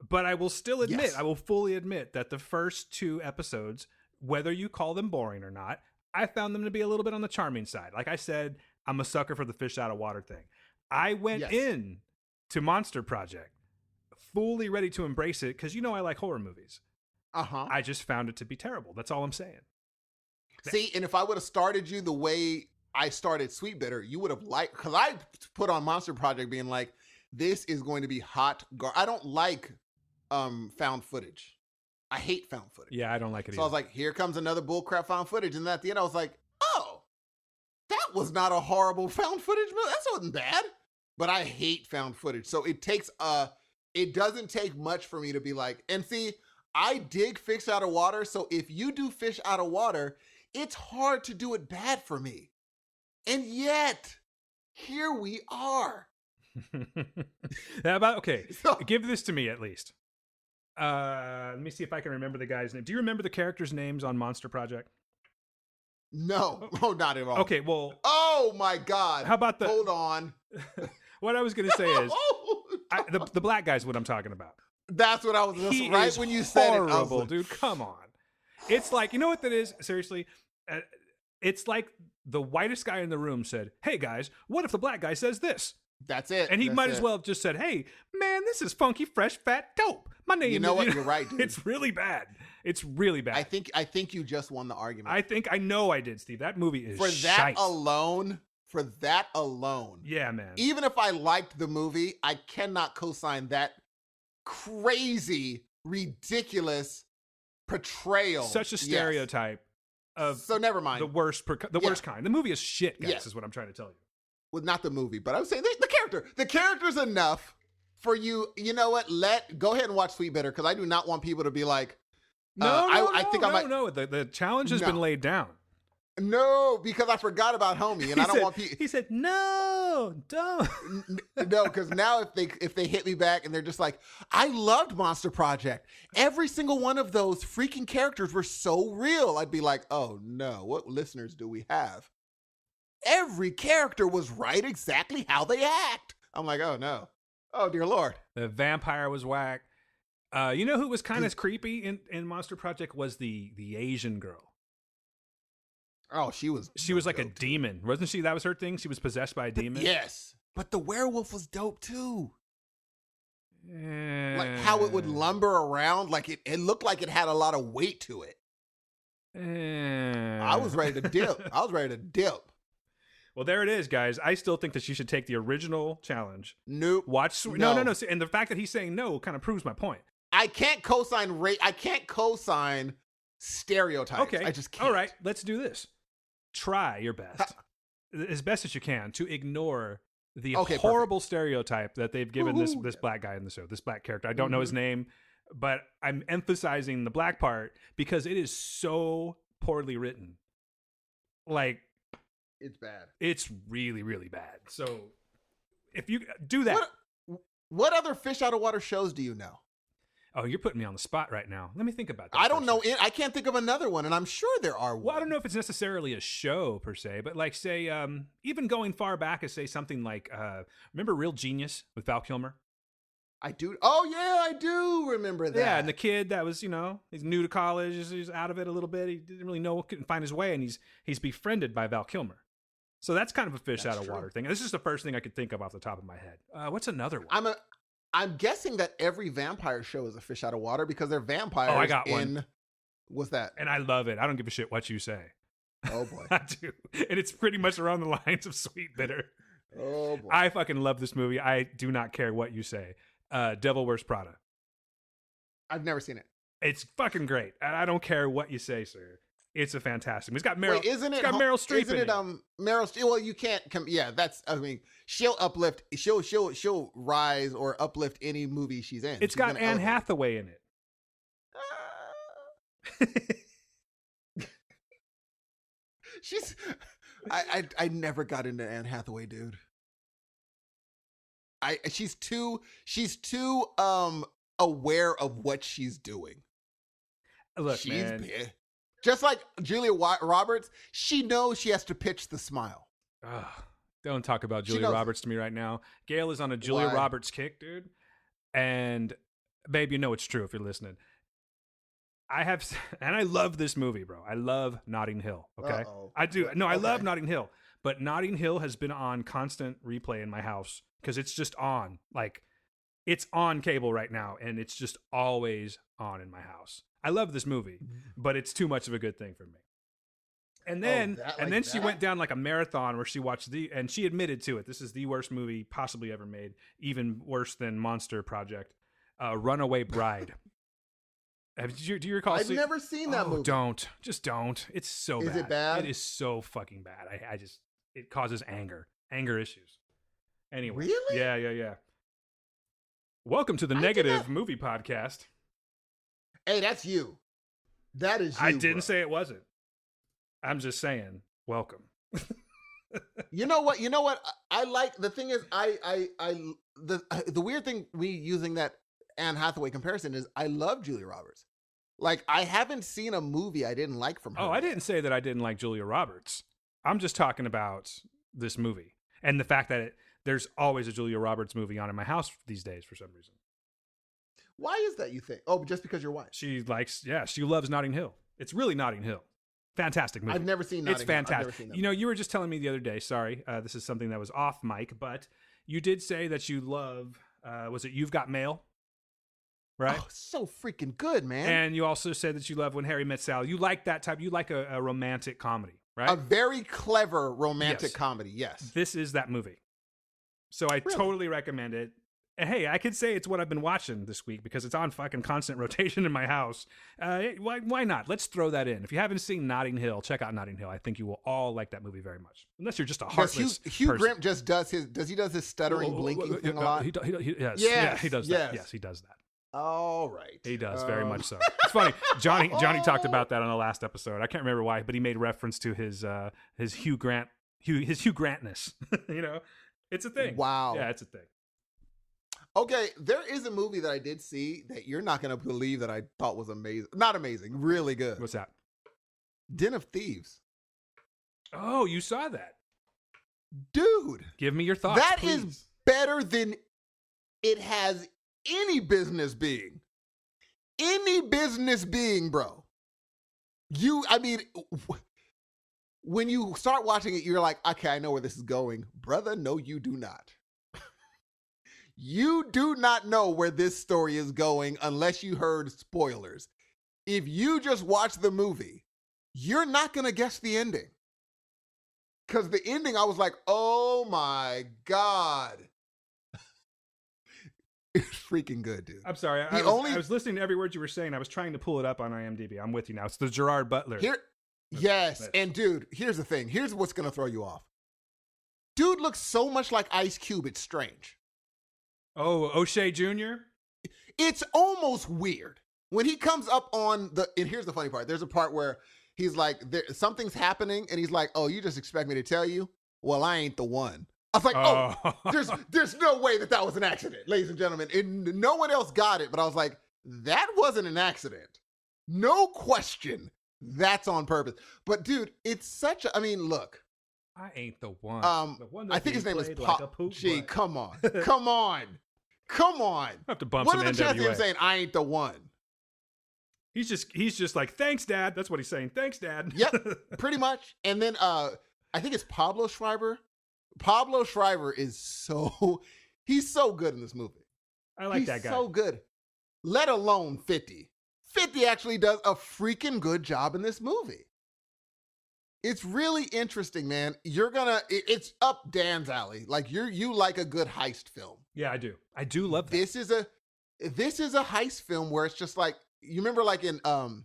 But I will still admit, Yes. I will fully admit that the first 2 episodes, whether you call them boring or not, I found them to be a little bit on the charming side. Like I said, I'm a sucker for the fish out of water thing. I went in to Monster Project fully ready to embrace it because I like horror movies. I just found it to be terrible. That's all I'm saying. See, and if I would have started you the way I started Sweetbitter, you would have liked, because I put on Monster Project being like, this is going to be hot. I don't like found footage. I hate found footage. Yeah, I don't like it So either. I was like, here comes another bullcrap found footage. And at the end, I was like, oh, that was not a horrible found footage movie. That wasn't bad. But I hate found footage. So it doesn't take much for me to be like, and see, I dig Fish Out of Water. So if you do Fish Out of Water, it's hard to do it bad for me. And yet, here we are. Okay, So- give this to me at least. Let me see if I can remember the guy's name. Do you remember the characters' names on Monster Project? No, not at all. Okay, well, Oh my God. how about Hold on. what I was going to say is, the black guy's what I'm talking about. That's what I was He right is when you said horrible, it. I was like, dude. Come on. It's like, you know what that is? Seriously, it's like the whitest guy in the room said, "Hey guys, what if the black guy says this?" That's it. And he That's might it. as well have just said, "Hey, man, this is funky, fresh, fat, dope. My name." You know is, what? You're right, dude. It's really bad. It's really bad. I think you just won the argument. I know I did, Steve. That movie is For that shite. alone. Yeah, man. Even if I liked the movie, I cannot co-sign that crazy, ridiculous portrayal. Such a Yes. stereotype of So never mind. the worst kind. The movie is shit, guys, Yes. is what I'm trying to tell you. Well, not the movie, but I was saying the character. The character's enough for you. You know what? Go ahead and watch Sweetbitter because I do not want people to be like, I think I might. No. The challenge has been laid down. No, because I forgot about Homie, and I don't want people. He said, "No, don't." No, because now if they hit me back and they're just like, I loved Monster Project. Every single one of those freaking characters were so real. I'd be like, oh no, what listeners do we have? Every character was right exactly how they act. I'm like, oh no. Oh dear Lord. The vampire was whack. You know who was kind of creepy in Monster Project was the Asian girl. Oh, she was like a dope. demon, wasn't she? That was her thing. She was possessed by a demon. Yes. But the werewolf was dope too. Eh. Like how it would lumber around. Like it looked like it had a lot of weight to it. I was ready to dip. Well, there it is, guys. I still think that you should take the original challenge. Nope. Watch. No. And the fact that he's saying no kind of proves my point. I can't co-sign stereotypes. Okay. I just can't. All right. Let's do this. Try your best, as best as you can, to ignore the horrible stereotype that they've given this black guy in the show, this black character. I don't know his name, but I'm emphasizing the black part because it is so poorly written. Like, It's bad. it's really, really bad. So if you do that, What other Fish Out of Water shows do you know? Oh, you're putting me on the spot right now. Let me think about that. I don't know. I can't think of another one, and I'm sure there are one. Well, I don't know if it's necessarily a show per se, but like say, even going far back as say something like, remember Real Genius with Val Kilmer? I do. Oh yeah, I do remember that. Yeah, and the kid that was, he's new to college, he's out of it a little bit. He didn't really know, couldn't find his way, and he's befriended by Val Kilmer. So that's kind of a fish out of water thing. This is the first thing I could think of off the top of my head. What's another one? I'm guessing that every vampire show is a fish out of water because they're vampires. Oh, I got one. What's that? And I love it. I don't give a shit what you say. Oh boy, I do, and it's pretty much around the lines of Sweet Bitter. Oh boy, I fucking love this movie. I do not care what you say. Devil Wears Prada. I've never seen it. It's fucking great, and I don't care what you say, sir. It's a fantastic. It's got Meryl. Wait, isn't it? It's got Meryl Streep. Isn't it? Meryl Streep. Well, you can't. Yeah, that's. I mean, she'll uplift. She'll rise or uplift any movie she's in. It's got Anne Hathaway in it. She's. I never got into Anne Hathaway, dude. She's too aware of what she's doing. Look, man. Just like Julia Roberts, she knows she has to pitch the smile. Ugh, don't talk about Julia Roberts to me right now. Gail is on a Julia Roberts kick, dude. And babe, you know it's true if you're listening. I love this movie, bro. I love Notting Hill. Okay, I do. No, I love Notting Hill, but Notting Hill has been on constant replay in my house because it's just on. Like, it's on cable right now, and it's just always on in my house. I love this movie, but it's too much of a good thing for me. And then she went down like a marathon where she watched and she admitted to it. This is the worst movie possibly ever made, even worse than Monster Project, Runaway Bride. Do you recall? I've never seen that movie. Don't. It's so bad. Is it bad? It is so fucking bad. It causes anger issues. Anyway. Really? Yeah. Welcome to the Negative Movie Podcast. Hey, that's you. That is you. I didn't say it wasn't. I'm just saying, welcome. You know what? I like, the thing is, the weird thing using that Anne Hathaway comparison is I love Julia Roberts. Like, I haven't seen a movie I didn't like from her. Oh, I didn't say that I didn't like Julia Roberts. I'm just talking about this movie and the fact that there's always a Julia Roberts movie on in my house these days for some reason. Why is that, you think? Oh, just because your wife. She loves Notting Hill. It's really Notting Hill. Fantastic movie. I've never seen Notting Hill. It's fantastic. You were just telling me the other day, sorry, this is something that was off mic, but you did say that you love, was it You've Got Mail? Right? Oh, so freaking good, man. And you also said that you love When Harry Met Sally. You like that type, you like a romantic comedy, right? A very clever romantic comedy, yes. This is that movie. So I totally recommend it. And hey, I could say it's what I've been watching this week because it's on fucking constant rotation in my house. Why not? Let's throw that in. If you haven't seen Notting Hill, check out Notting Hill. I think you will all like that movie very much. Unless you're just a heartless Hugh Grant just does his stuttering, blinking thing a lot? Yes. Yeah, he does that. Yes, he does that. All right. He does, very much so. It's funny. Johnny talked about that on the last episode. I can't remember why, but he made reference to his Hugh Grantness. It's a thing. Wow. Yeah, it's a thing. Okay, there is a movie that I did see that you're not going to believe that I thought was amazing. Not amazing, really good. What's that? Den of Thieves. Oh, you saw that. Dude. Give me your thoughts, That please. is better than it has any business being. Any business being, bro. When you start watching it, you're like, okay, I know where this is going. Brother, no, you do not. You do not know where this story is going unless you heard spoilers. If you just watch the movie, you're not going to guess the ending. Because the ending, I was like, oh my God. It's freaking good, dude. I'm sorry. I was listening to every word you were saying. I was trying to pull it up on IMDb. I'm with you now. It's the Gerard Butler. Yes. And dude, here's the thing. Here's what's going to throw you off. Dude looks so much like Ice Cube. It's strange. Oh, O'Shea Jr.? It's almost weird. When he comes up and here's the funny part. There's a part where he's like, something's happening, and he's like, oh, you just expect me to tell you? Well, I ain't the one. I was like, there's no way that was an accident, ladies and gentlemen. And no one else got it, but I was like, that wasn't an accident. No question. That's on purpose. But dude, it's such a, I mean, look. I ain't the one. The one I think his name is Pop. Like Gee, come on. Come on. Come on. I have to bump What some are the chances of NWA. him saying I ain't the one? He's just like, thanks, Dad. That's what he's saying. Thanks, Dad. Yep, pretty much. And then I think it's Pablo Schreiber. Pablo Schreiber is he's so good in this movie. I like that guy. He's so good. Let alone 50. 50 actually does a freaking good job in this movie. It's really interesting, man. It's up Dan's alley. Like you like a good heist film. Yeah, I do. I do love that. This is a heist film where it's just like, you remember like in come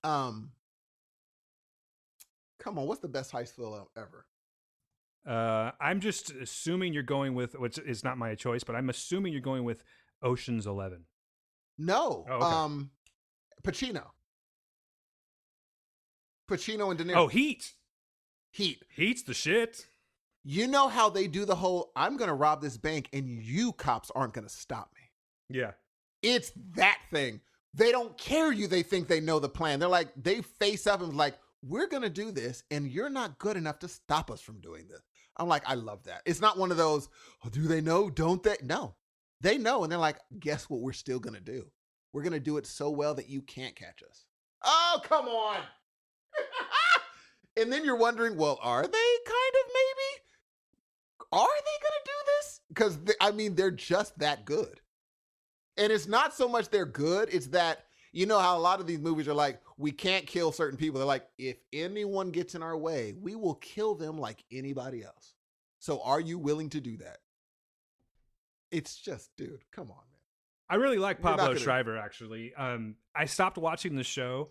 on, what's the best heist film ever? I'm just assuming you're going with, which is not my choice, but I'm assuming you're going with Ocean's 11. No. Oh, okay. Pacino and De Niro. Oh, Heat. Heat's the shit. You know how they do the whole, I'm going to rob this bank and you cops aren't going to stop me. Yeah. It's that thing. They don't care you. They think they know the plan. They're like, they face up and like, we're going to do this and you're not good enough to stop us from doing this. I'm like, I love that. It's not one of those, oh, do they know? Don't they? No, they know. And they're like, guess what we're still going to do? We're going to do it so well that you can't catch us. Oh, come on. And then you're wondering, well, are they kind of maybe? Are they going to do this? Because, they're just that good. And it's not so much they're good. It's that, you know how a lot of these movies are like, we can't kill certain people. They're like, if anyone gets in our way, we will kill them like anybody else. So are you willing to do that? It's just, dude, come on, man. I really like Pablo Schreiber, actually. I stopped watching the show,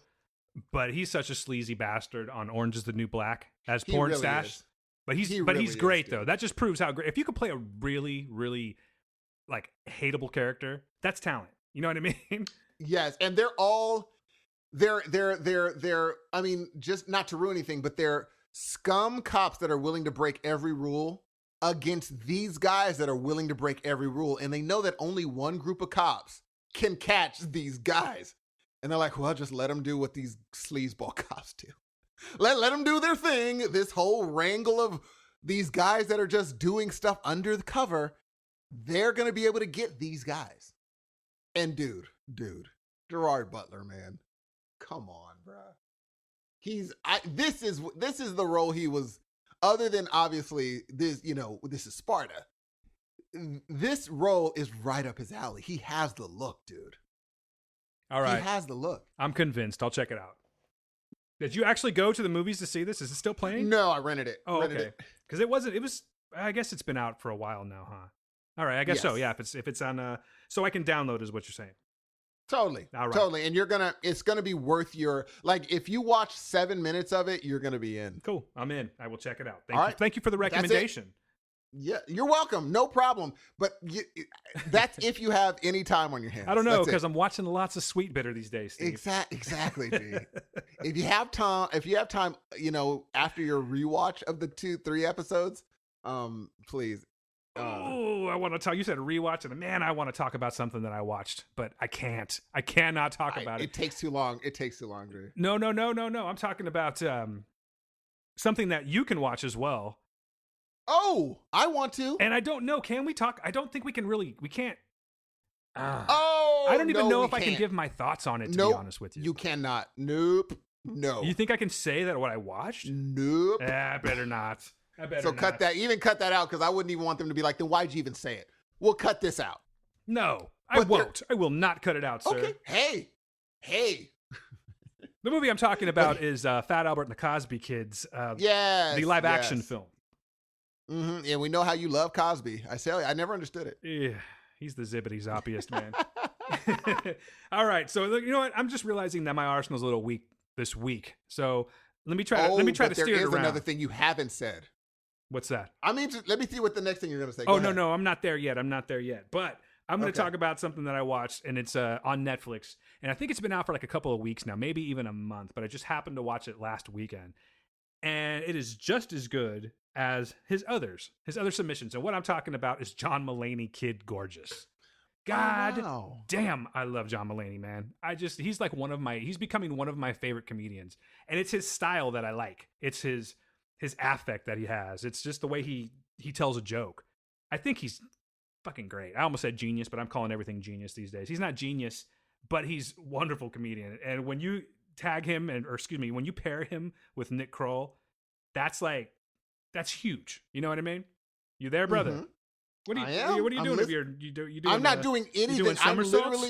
but he's such a sleazy bastard on Orange is the New Black as Porn really Stash. is. But he's really great, is, though. That just proves how great. If you could play a really, really like hateable character, that's talent. You know what I mean? Yes, and they're all they're just not to ruin anything, but they're scum cops that are willing to break every rule against these guys that are willing to break every rule, and they know that only one group of cops can catch these guys. And they're like, well, just let them do what these sleazeball cops do. Let them do their thing. This whole wrangle of these guys that are just doing stuff under the cover, they're going to be able to get these guys. And dude, Gerard Butler, man, come on, bro. This is the role he was, other than obviously this is Sparta. This role is right up his alley. He has the look, dude. All right. He has the look. I'm convinced. I'll check it out. Did you actually go to the movies to see this? Is it still playing? No, I rented it. Oh, okay. Because it was, I guess it's been out for a while now, huh? All right, I guess so. Yeah, if it's on, so I can download is what you're saying. Totally. All right. Totally. And it's gonna be worth your, like, if you watch 7 minutes of it, you're gonna be in. Cool. I'm in. I will check it out. Thank you for the recommendation. Yeah, you're welcome. No problem. But that's if you have any time on your hands. I don't know, because I'm watching lots of Sweetbitter these days, Steve. Exactly, G. If you have time, after your rewatch of the 2-3 episodes, please. I want to talk. You said rewatch, and man, I want to talk about something that I watched, but I can't. I cannot talk about it. It takes too long. It takes too long, Drew. No. I'm talking about something that you can watch as well. Oh, I want to. And I don't know. Can we talk? I don't think we can really. We can't. I don't even know if I can give my thoughts on it, to be honest with you. You cannot. Nope. No. You think I can say that what I watched? Nope. I better not. Cut that. Even cut that out, because I wouldn't even want them to be like, then why'd you even say it? We'll cut this out. No, I won't. I will not cut it out, sir. Okay. Hey. The movie I'm talking about is Fat Albert and the Cosby Kids. The live action film. Mm-hmm. And we know how you love Cosby. I tell you, I never understood it. Yeah, he's the zippity zoppiest, man. All right, so you know what? I'm just realizing that my arsenal's a little weak this week. So let me try to steer it around. There is another thing you haven't said. What's that? Let me see what the next thing you're going to say. Go ahead. No, I'm not there yet. But I'm going to talk about something that I watched, and it's on Netflix. And I think it's been out for like a couple of weeks now, maybe even a month. But I just happened to watch it last weekend. And it is just as good as his other submissions. And what I'm talking about is John Mulaney, Kid Gorgeous. God wow. damn, I love John Mulaney, man. He's like he's becoming one of my favorite comedians. And it's his style that I like. It's his affect that he has. It's just the way he tells a joke. I think he's fucking great. I almost said genius, but I'm calling everything genius these days. He's not genius, but he's a wonderful comedian. And when you tag him when you pair him with Nick Kroll, that's huge. You know what I mean? You there, brother? Mm-hmm. What are you I'm doing? I'm not doing anything. Doing somersaults?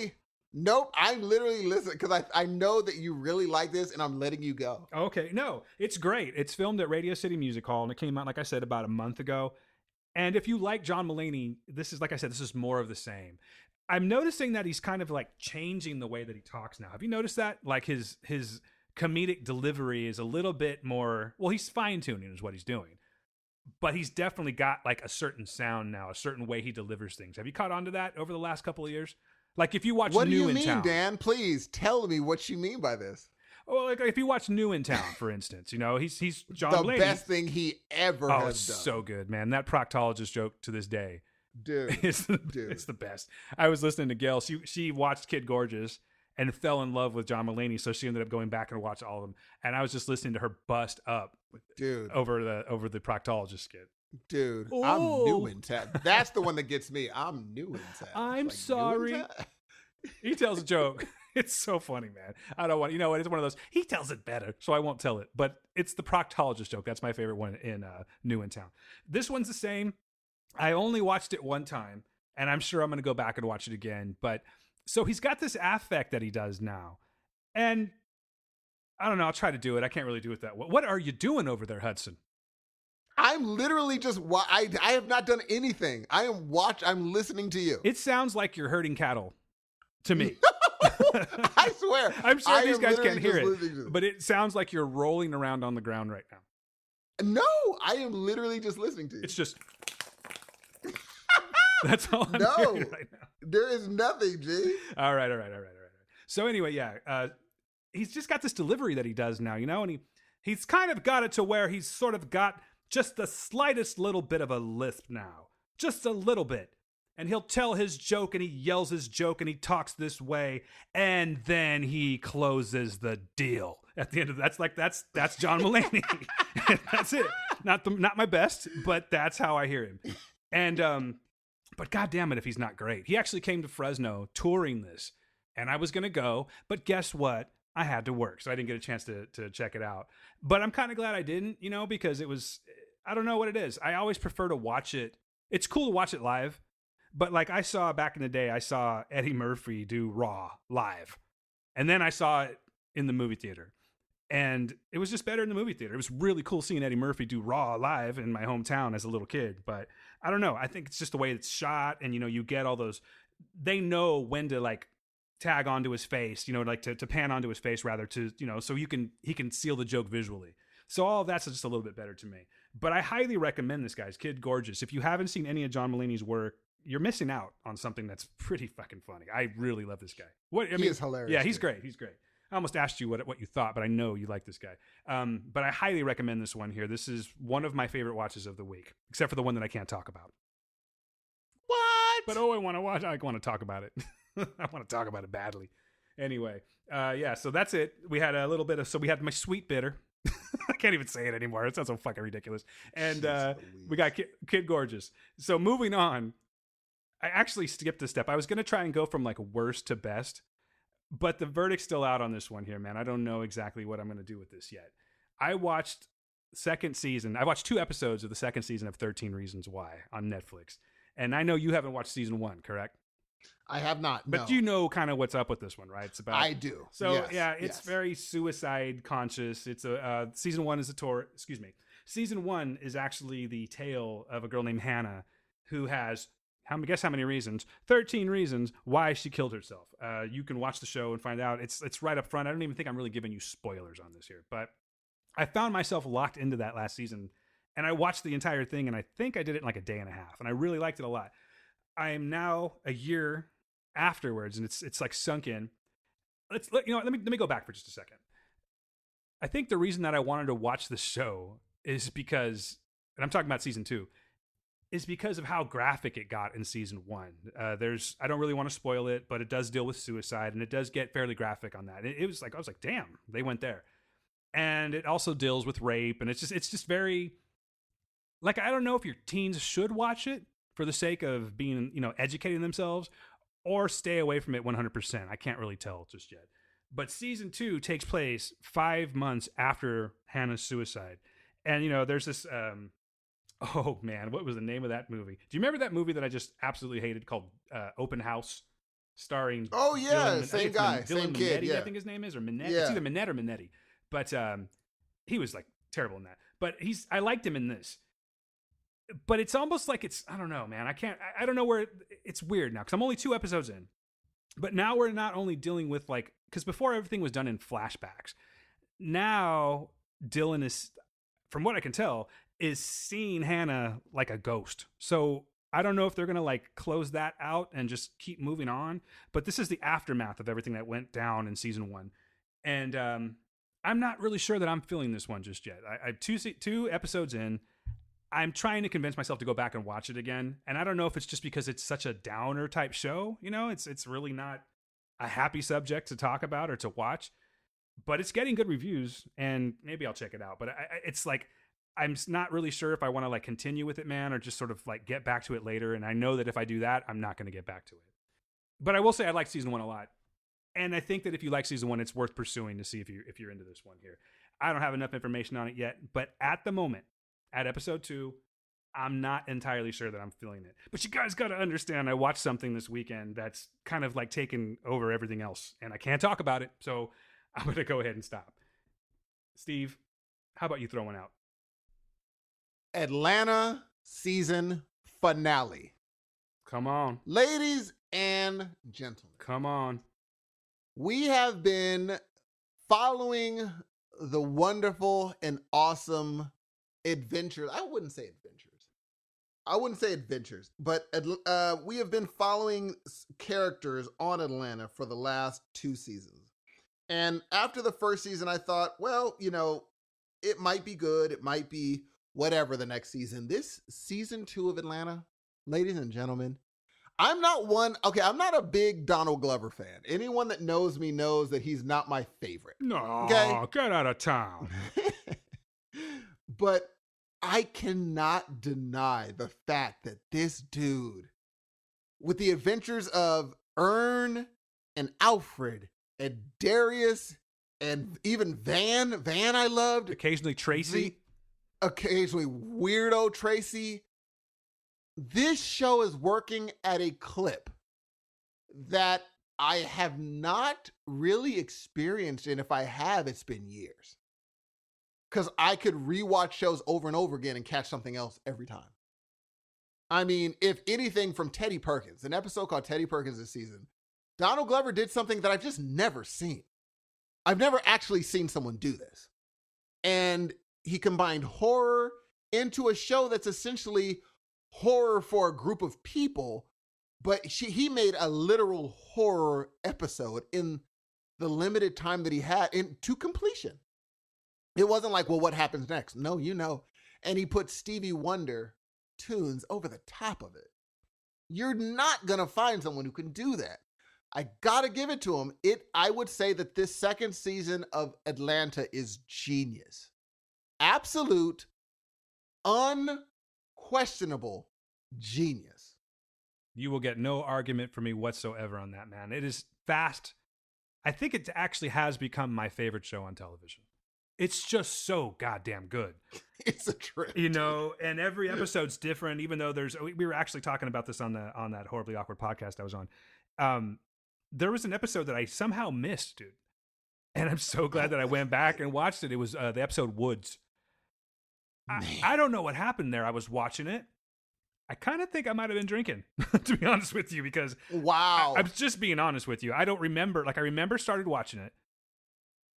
I'm literally listening because I know that you really like this, and I'm letting you go. Okay, no, it's great. It's filmed at Radio City Music Hall, and it came out, like I said, about a month ago. And if you like John Mulaney, this is more of the same. I'm noticing that he's kind of like changing the way that he talks now. Have you noticed that? Like his comedic delivery is a little bit more. Well, he's fine tuning is what he's doing. But he's definitely got like a certain sound now, a certain way he delivers things. Have you caught on to that over the last couple of years? Like if you watch what New do in you mean, Town, Dan? Please tell me what you mean by this. Well, like if you watch New in Town, for instance, he's John Mulaney. The best thing he ever has done. It's so good, man. That proctologist joke to this day, dude, it's the best. I was listening to Gail. She watched Kid Gorgeous and fell in love with John Mulaney, so she ended up going back and watched all of them. And I was just listening to her bust up, dude, over the proctologist skit. Dude, Ooh. I'm new in town. That's the one that gets me. I'm new in town. I'm sorry. He tells a joke. It's so funny, man. I don't want, it's one of those, he tells it better, so I won't tell it. But it's the proctologist joke. That's my favorite one in New in Town. This one's the same. I only watched it one time, and I'm sure I'm going to go back and watch it again. But so he's got this affect that he does now. And I don't know, I'll try to do it. I can't really do it that well. What are you doing over there, Hudson? I'm literally just, I have not done anything. I'm listening to you. It sounds like you're herding cattle to me. I swear. I'm sure these guys can't hear it, but it sounds like you're rolling around on the ground right now. No, I am literally just listening to you. It's just, that's all I'm hearing right now. There is nothing, G. All right. So anyway, he's just got this delivery that he does now, and he's kind of got it to where he's sort of got just the slightest little bit of a lisp now. Just a little bit. And he'll tell his joke and he yells his joke and he talks this way. And then he closes the deal at the end of that's John Mulaney. That's it. Not my best, but that's how I hear him. And, but God damn it if he's not great. He actually came to Fresno touring this and I was going to go, but guess what? I had to work, so I didn't get a chance to check it out. But I'm kind of glad I didn't, because it was, I don't know what it is. I always prefer to watch it. It's cool to watch it live, but like I saw back in the day, I saw Eddie Murphy do Raw live. And then I saw it in the movie theater. And it was just better in the movie theater. It was really cool seeing Eddie Murphy do Raw live in my hometown as a little kid. But I don't know. I think it's just the way it's shot. And, you get all those, they know when to like tag onto his face, like to pan onto his face rather to, so he can seal the joke visually. So all of that's just a little bit better to me. But I highly recommend this guy's Kid Gorgeous. If you haven't seen any of John Mulaney's work, you're missing out on something that's pretty fucking funny. I really love this guy. He is hilarious. Yeah, he's great. He's great. I almost asked you what you thought, but I know you like this guy. But I highly recommend this one here. This is one of my favorite watches of the week, except for the one that I can't talk about. What? But I want to watch. I want to talk about it. I want to talk about it badly. Anyway, so that's it. We had a little bit of, so we had my sweet bitter. I can't even say it anymore. It sounds so fucking ridiculous. And we got Kid Gorgeous. So moving on, I actually skipped a step. I was going to try and go from like worst to best, but the verdict's still out on this one here, man. I don't know exactly what I'm going to do with this yet. I watched second season. I watched 2 episodes of the second season of 13 Reasons Why on Netflix. And I know you haven't watched season 1, correct? I have not. But you know kind of what's up with this one, right? It's about. I do. So it's very suicide conscious. It's a season 1 is Season 1 is actually the tale of a girl named Hannah who has guess how many reasons? 13 reasons why she killed herself. You can watch the show and find out. It's right up front. I don't even think I'm really giving you spoilers on this here, but I found myself locked into that last season, and I watched the entire thing, and I think I did it in like a day and a half, and I really liked it a lot. I am now a year afterwards, and it's like sunk in. Let me go back for just a second. I think the reason that I wanted to watch the show is because, and I'm talking about season 2, is because of how graphic it got in season 1. I don't really want to spoil it, but it does deal with suicide, and it does get fairly graphic on that. It was like, I was like, damn, they went there. And it also deals with rape, and it's just very, like, I don't know if your teens should watch it for the sake of being, educating themselves, or stay away from it 100%. I can't really tell just yet. But season 2 takes place 5 months after Hannah's suicide. And, there's this, oh man, what was the name of that movie? Do you remember that movie that I just absolutely hated called Open House? Starring Oh yeah, same guy, same kid. Yeah. I think his name is, or Minetti. Yeah. It's either Minette or Minetti. But he was like terrible in that. But I liked him in this. But it's almost like I don't know, man. I don't know where it's weird now because I'm only 2 episodes in. But now we're not only dealing with because before everything was done in flashbacks. Now Dylan is, from what I can tell, is seeing Hannah like a ghost. So I don't know if they're going to close that out and just keep moving on. But this is the aftermath of everything that went down in season 1. And I'm not really sure that I'm feeling this one just yet. I'm 2 episodes in. I'm trying to convince myself to go back and watch it again. And I don't know if it's just because it's such a downer type show. It's really not a happy subject to talk about or to watch. But it's getting good reviews, and maybe I'll check it out. But it's like, I'm not really sure if I want to continue with it, man, or just sort of get back to it later. And I know that if I do that, I'm not going to get back to it. But I will say I like season 1 a lot. And I think that if you like season 1, it's worth pursuing to see if you're into this one here. I don't have enough information on it yet, but at the moment, at episode 2, I'm not entirely sure that I'm feeling it. But you guys got to understand, I watched something this weekend that's kind of taken over everything else, and I can't talk about it, so I'm going to go ahead and stop. Steve, how about you throw one out? Atlanta season finale. Come on. Ladies and gentlemen. Come on. We have been following the wonderful and awesome adventures. I wouldn't say adventures, but we have been following characters on Atlanta for the last 2 seasons. And after the first season, I thought, well, it might be good. It might be whatever the next season. This season 2 of Atlanta, ladies and gentlemen, I'm not a big Donald Glover fan. Anyone that knows me knows that he's not my favorite. No, okay? Get out of town. But I cannot deny the fact that this dude, with the adventures of Ern and Alfred and Darius and even Van I loved. Occasionally Tracy. Occasionally weirdo Tracy. This show is working at a clip that I have not really experienced, and if I have, it's been years. Because I could rewatch shows over and over again and catch something else every time. I mean, if anything from Teddy Perkins, an episode called Teddy Perkins this season, Donald Glover did something that I've just never seen. I've never actually seen someone do this. And he combined horror into a show that's essentially horror for a group of people, but he made a literal horror episode in the limited time that he had to completion. It wasn't like, well, what happens next? No, And he put Stevie Wonder tunes over the top of it. You're not going to find someone who can do that. I got to give it to him. I would say that this second season of Atlanta is genius. Absolute, unquestionable genius. You will get no argument from me whatsoever on that, man. It is fast. I think it actually has become my favorite show on television. It's just so goddamn good. It's a trip. And every episode's different, even though we were actually talking about this on that Horribly Awkward podcast I was on. There was an episode that I somehow missed, dude. And I'm so glad that I went back and watched it. It was the episode Woods. I don't know what happened there. I was watching it. I kind of think I might have been drinking, to be honest with you, because wow, I'm just being honest with you. I don't remember. I remember started watching it,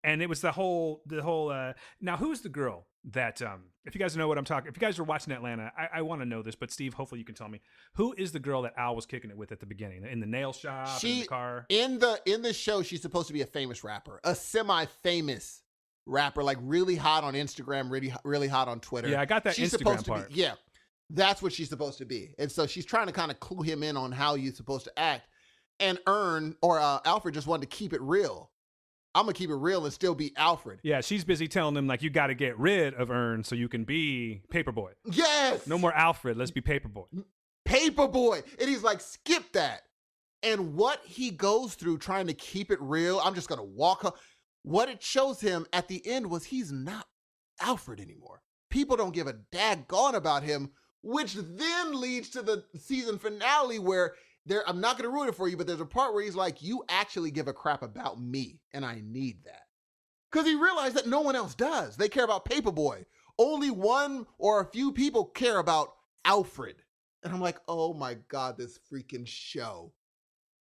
and it was the whole. Now, who's the girl that? If you guys know what I'm talking, if you guys are watching Atlanta, I want to know this. But Steve, hopefully you can tell me who is the girl that Al was kicking it with at the beginning in the nail shop, in the car. In the show, she's supposed to be a famous rapper, a semi-famous rapper, like really hot on Instagram, really hot on Twitter. Yeah, I got that she's Instagram supposed part. To be, yeah. That's what she's supposed to be. And so she's trying to kind of clue him in on how you're supposed to act. And Alfred just wanted to keep it real. I'm going to keep it real and still be Alfred. Yeah, she's busy telling him, like, you got to get rid of Ern so you can be Paperboy. Yes! No more Alfred. Let's be Paperboy. Paperboy. And he's like, skip that. And what he goes through trying to keep it real, I'm just going to walk up. What it shows him at the end was he's not Alfred anymore. People don't give a daggone about him, which then leads to the season finale where I'm not going to ruin it for you, but there's a part where he's like, you actually give a crap about me, and I need that. Because he realized that no one else does. They care about Paperboy. Only one or a few people care about Alfred. And I'm like, oh my God, this freaking show.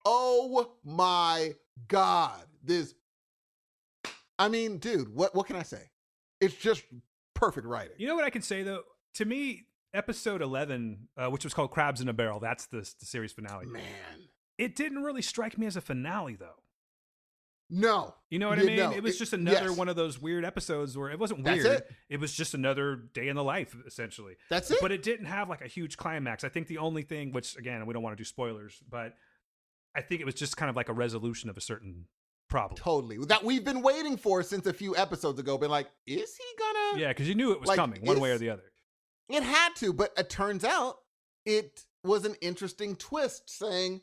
Oh my God. Dude, what can I say? It's just perfect writing. You know what I can say, though? To me, episode 11, which was called Crabs in a Barrel, that's the series finale. Man. It didn't really strike me as a finale, though. No. You know what I mean? No. It was just another one of those weird episodes where it wasn't weird. It was just another day in the life, essentially. That's it. But it didn't have like a huge climax. I think the only thing, which again, we don't want to do spoilers, but I think it was just kind of like a resolution of a certain problem. Totally. That we've been waiting for since a few episodes ago. Been like, is he gonna? Yeah, because you knew it was coming one way or the other. It had to, but it turns out it was an interesting twist saying,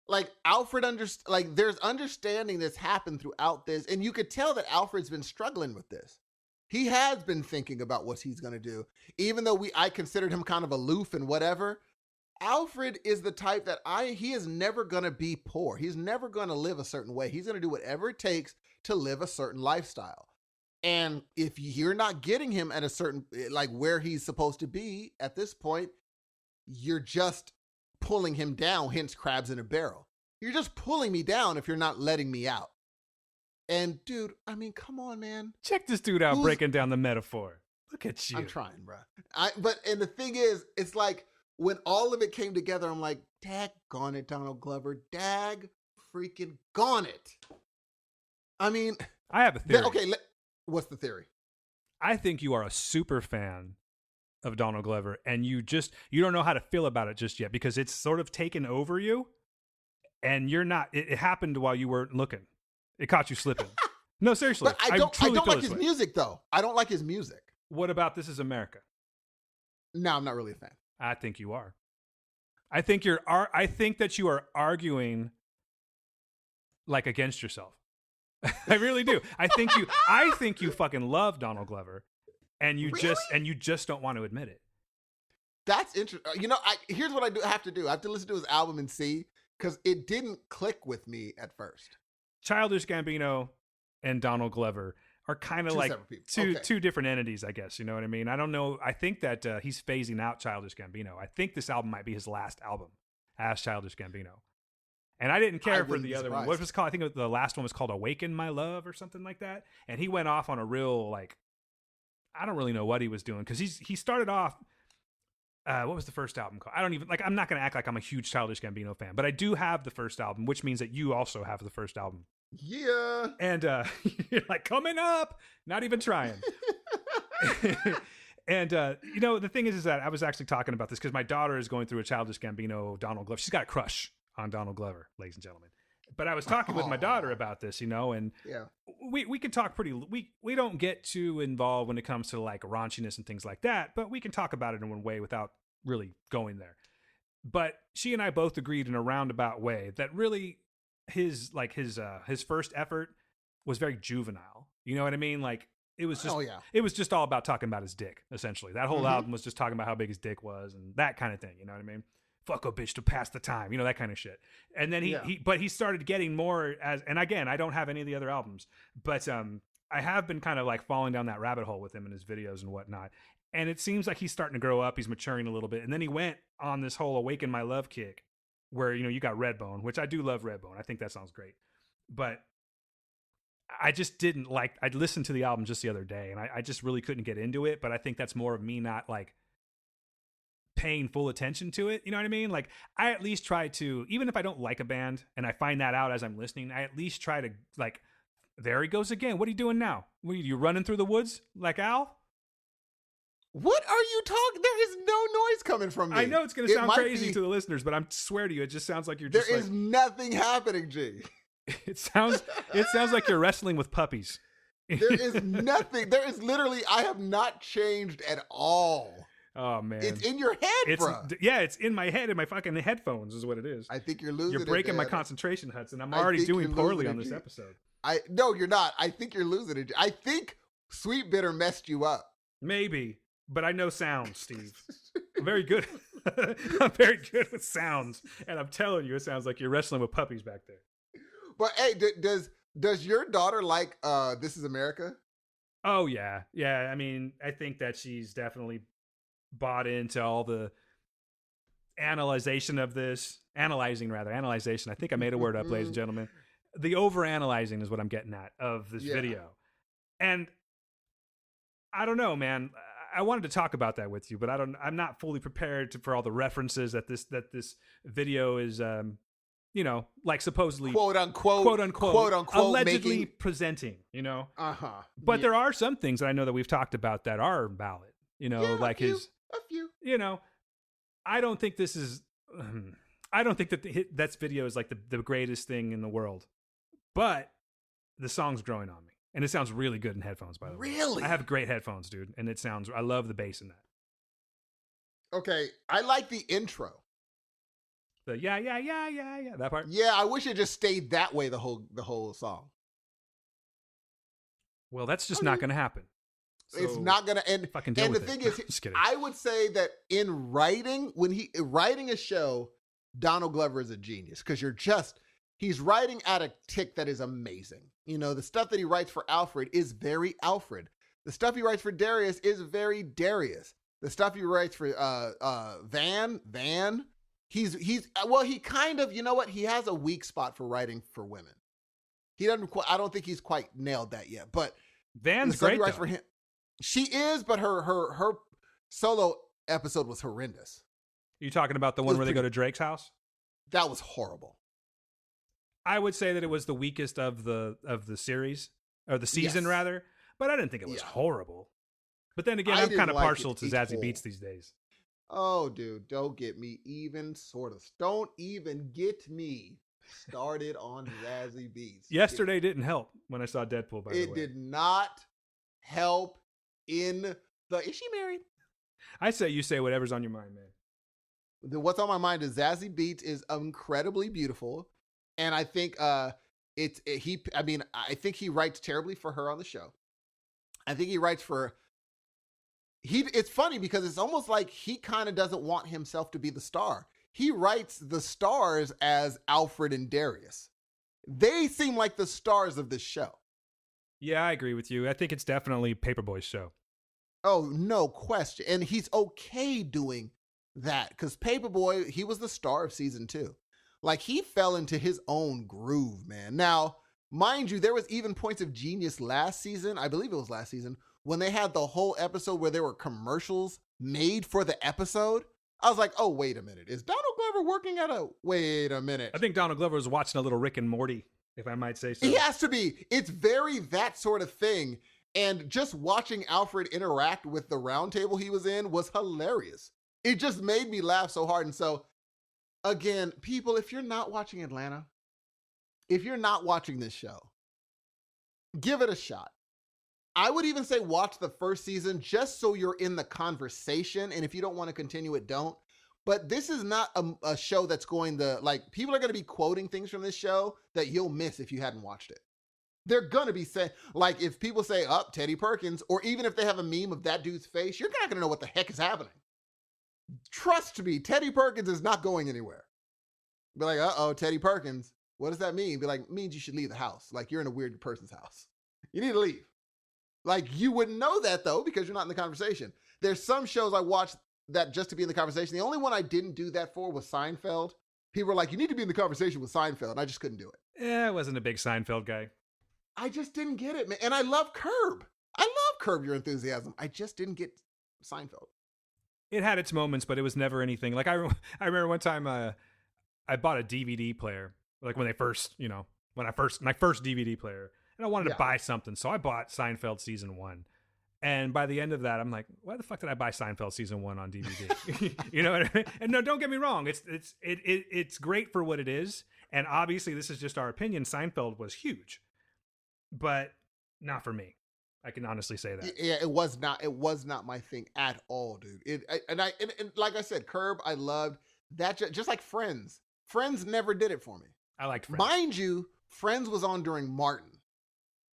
like, Alfred there's understanding that's happened throughout this, and you could tell that Alfred's been struggling with this. He has been thinking about what he's going to do. Even though I considered him kind of aloof and whatever, Alfred is the type that he is never going to be poor. He's never going to live a certain way. He's going to do whatever it takes to live a certain lifestyle. And if you're not getting him at a certain, like where he's supposed to be at this point, you're just pulling him down, hence Crabs in a Barrel. You're just pulling me down if you're not letting me out. And dude, I mean, come on, man. Check this dude out breaking down the metaphor. Look at you. I'm trying, bro. And the thing is, it's like when all of it came together, I'm like, daggone it, Donald Glover. Dag freaking gone it. I mean, I have a theory. Okay, what's the theory? I think you are a super fan of Donald Glover, and you don't know how to feel about it just yet because it's sort of taken over you, and you're not. It happened while you weren't looking. It caught you slipping. No, seriously. But I don't like his music, though. I don't like his music. What about This Is America? No, I'm not really a fan. I think you are. I think that you are arguing like against yourself. I really do. I think you fucking love Donald Glover, and you just don't want to admit it. That's interesting. Here's what I have to do. I have to listen to his album and see, because it didn't click with me at first. Childish Gambino and Donald Glover are kind of like two different entities, I guess. You know what I mean? I don't know. I think that he's phasing out Childish Gambino. I think this album might be his last album as Childish Gambino. And I didn't care for the other one. What was it called? I think the last one was called Awaken My Love or something like that. And he went off on a real, like, I don't really know what he was doing. Because he started off, what was the first album called? I don't even, like, I'm not going to act like I'm a huge Childish Gambino fan. But I do have the first album, which means that you also have the first album. Yeah. And you're like, coming up. Not even trying. And, the thing is that I was actually talking about this because my daughter is going through a Childish Gambino, Donald Glover. She's got a crush on Donald Glover, ladies and gentlemen. But I was talking with my daughter about this, and yeah, we can talk we don't get too involved when it comes to like raunchiness and things like that, but we can talk about it in one way without really going there. But she and I both agreed in a roundabout way that really his first effort was very juvenile. You know what I mean? Like it was just it was just all about talking about his dick, essentially. That whole album was just talking about how big his dick was and that kind of thing, you know what I mean? Fuck a bitch to pass the time, that kind of shit. And then he started getting more and again, I don't have any of the other albums, but I have been kind of like falling down that rabbit hole with him in his videos and whatnot. And it seems like he's starting to grow up. He's maturing a little bit. And then he went on this whole Awaken My Love kick where, you got Redbone, which I do love Redbone. I think that sounds great. But I just didn't like, I listened to the album just the other day and I just really couldn't get into it. But I think that's more of me not like paying full attention to it. You know what I mean? Like I at least try to, even if I don't like a band and I find that out as I'm listening, I at least try to like, there he goes again. What are you doing now? What are you running through the woods like Al? What are you talking? There is no noise coming from me. I know it's going to sound crazy to the listeners, but I swear to you, it just sounds like you're just There is nothing happening, G. It sounds like you're wrestling with puppies. There is nothing. There is literally, I have not changed at all. Oh, man. It's in your head, bro. Yeah, it's in my head, in my fucking headphones is what it is. I think you're losing it. You're breaking my concentration, Hudson. I'm already doing poorly on this episode. No, you're not. I think you're losing it. I think Sweetbitter messed you up. Maybe, but I know sounds, Steve. I'm very good. I'm very good with sounds, and I'm telling you, it sounds like you're wrestling with puppies back there. But hey, does your daughter like This Is America? Oh yeah. I mean, I think that she's definitely bought into all the analyzing. I think I made a word up, ladies and gentlemen. The overanalyzing is what I'm getting at of this video. And I don't know, man. I wanted to talk about that with you, but I'm not fully prepared for all the references that this video is like supposedly quote unquote allegedly presenting, But there are some things that I know that we've talked about that are valid, like a few. I don't think this is I don't think that video is like the greatest thing in the world. But the song's growing on me. And it sounds really good in headphones, by the way. Really? I have great headphones, dude. And I love the bass in that. Okay. I like the intro. The yeah, that part. Yeah, I wish it just stayed that way the whole song. Well, that's just not going to happen. So it's not going to end. And the thing is, I would say that in writing, writing a show, Donald Glover is a genius because he's writing at a tick that is amazing. The stuff that he writes for Alfred is very Alfred. The stuff he writes for Darius is very Darius. The stuff he writes for Van, he kind of, he has a weak spot for writing for women. I don't think he's quite nailed that yet, but Van's great though. For him. She is, but her solo episode was horrendous. Are you talking about the one where they go to Drake's house? That was horrible. I would say that it was the weakest of the series, or the season rather, but I didn't think it was horrible. But then again, I'm kind of partial to Zazie Beetz these days. Oh, dude, don't get me don't even get me started on Zazie Beetz. Yesterday didn't help when I saw Deadpool, by the way. It did not help is she married? I say you say whatever's on your mind, man. What's on my mind is Zazie Beetz is incredibly beautiful. And I think I think he writes terribly for her on the show. I think he writes it's funny because it's almost like he kind of doesn't want himself to be the star. He writes the stars as Alfred and Darius. They seem like the stars of this show. Yeah, I agree with you. I think it's definitely Paperboy's show. Oh, no question. And he's okay doing that because Paperboy, he was the star of season 2. Like, he fell into his own groove, man. Now, mind you, there was even points of genius last season. I believe it was last season when they had the whole episode where there were commercials made for the episode. I was like, oh, wait a minute. Is Donald Glover working at wait a minute. I think Donald Glover was watching a little Rick and Morty, if I might say so. He has to be. It's very that sort of thing. And just watching Alfred interact with the round table he was in was hilarious. It just made me laugh so hard. And so, again, people, if you're not watching Atlanta, if you're not watching this show, give it a shot. I would even say watch the first season just so you're in the conversation. And if you don't want to continue it, don't. But this is not a show that's going to, like, people are going to be quoting things from this show that you'll miss if you hadn't watched it. They're going to be saying, like, if people say, Teddy Perkins, or even if they have a meme of that dude's face, you're not going to know what the heck is happening. Trust me, Teddy Perkins is not going anywhere. Be like, Teddy Perkins. What does that mean? Be like, means you should leave the house. Like, you're in a weird person's house. You need to leave. Like, you wouldn't know that, though, because you're not in the conversation. There's some shows I watched that just to be in the conversation. The only one I didn't do that for was Seinfeld. People were like, you need to be in the conversation with Seinfeld. And I just couldn't do it. Yeah, I wasn't a big Seinfeld guy. I just didn't get it, man. And I love Curb. I love Curb Your Enthusiasm. I just didn't get Seinfeld. It had its moments, but it was never anything. Like, I remember one time I bought a DVD player, like when they first, my first DVD player, and I wanted to buy something. So I bought Seinfeld season 1. And by the end of that, I'm like, why the fuck did I buy Seinfeld season 1 on DVD? You know what I mean? And no, don't get me wrong. It's great for what it is. And obviously this is just our opinion. Seinfeld was huge, but not for me. I can honestly say that. Yeah, it was not my thing at all, dude. And like I said, Curb, I loved that. Just like Friends. Friends never did it for me. I liked Friends. Mind you, Friends was on during Martin.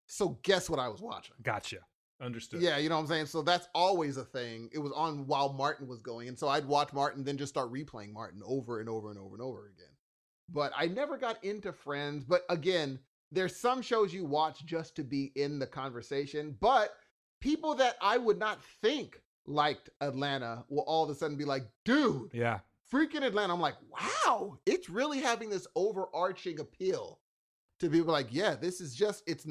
So guess what I was watching? Gotcha. Understood. Yeah, you know what I'm saying? So that's always a thing. It was on while Martin was going. And so I'd watch Martin, then just start replaying Martin over and over and over and over again. But I never got into Friends. But again, there's some shows you watch just to be in the conversation. But people that I would not think liked Atlanta will all of a sudden be like, dude, yeah, freaking Atlanta. I'm like, wow, it's really having this overarching appeal to people like, yeah, this is just, it's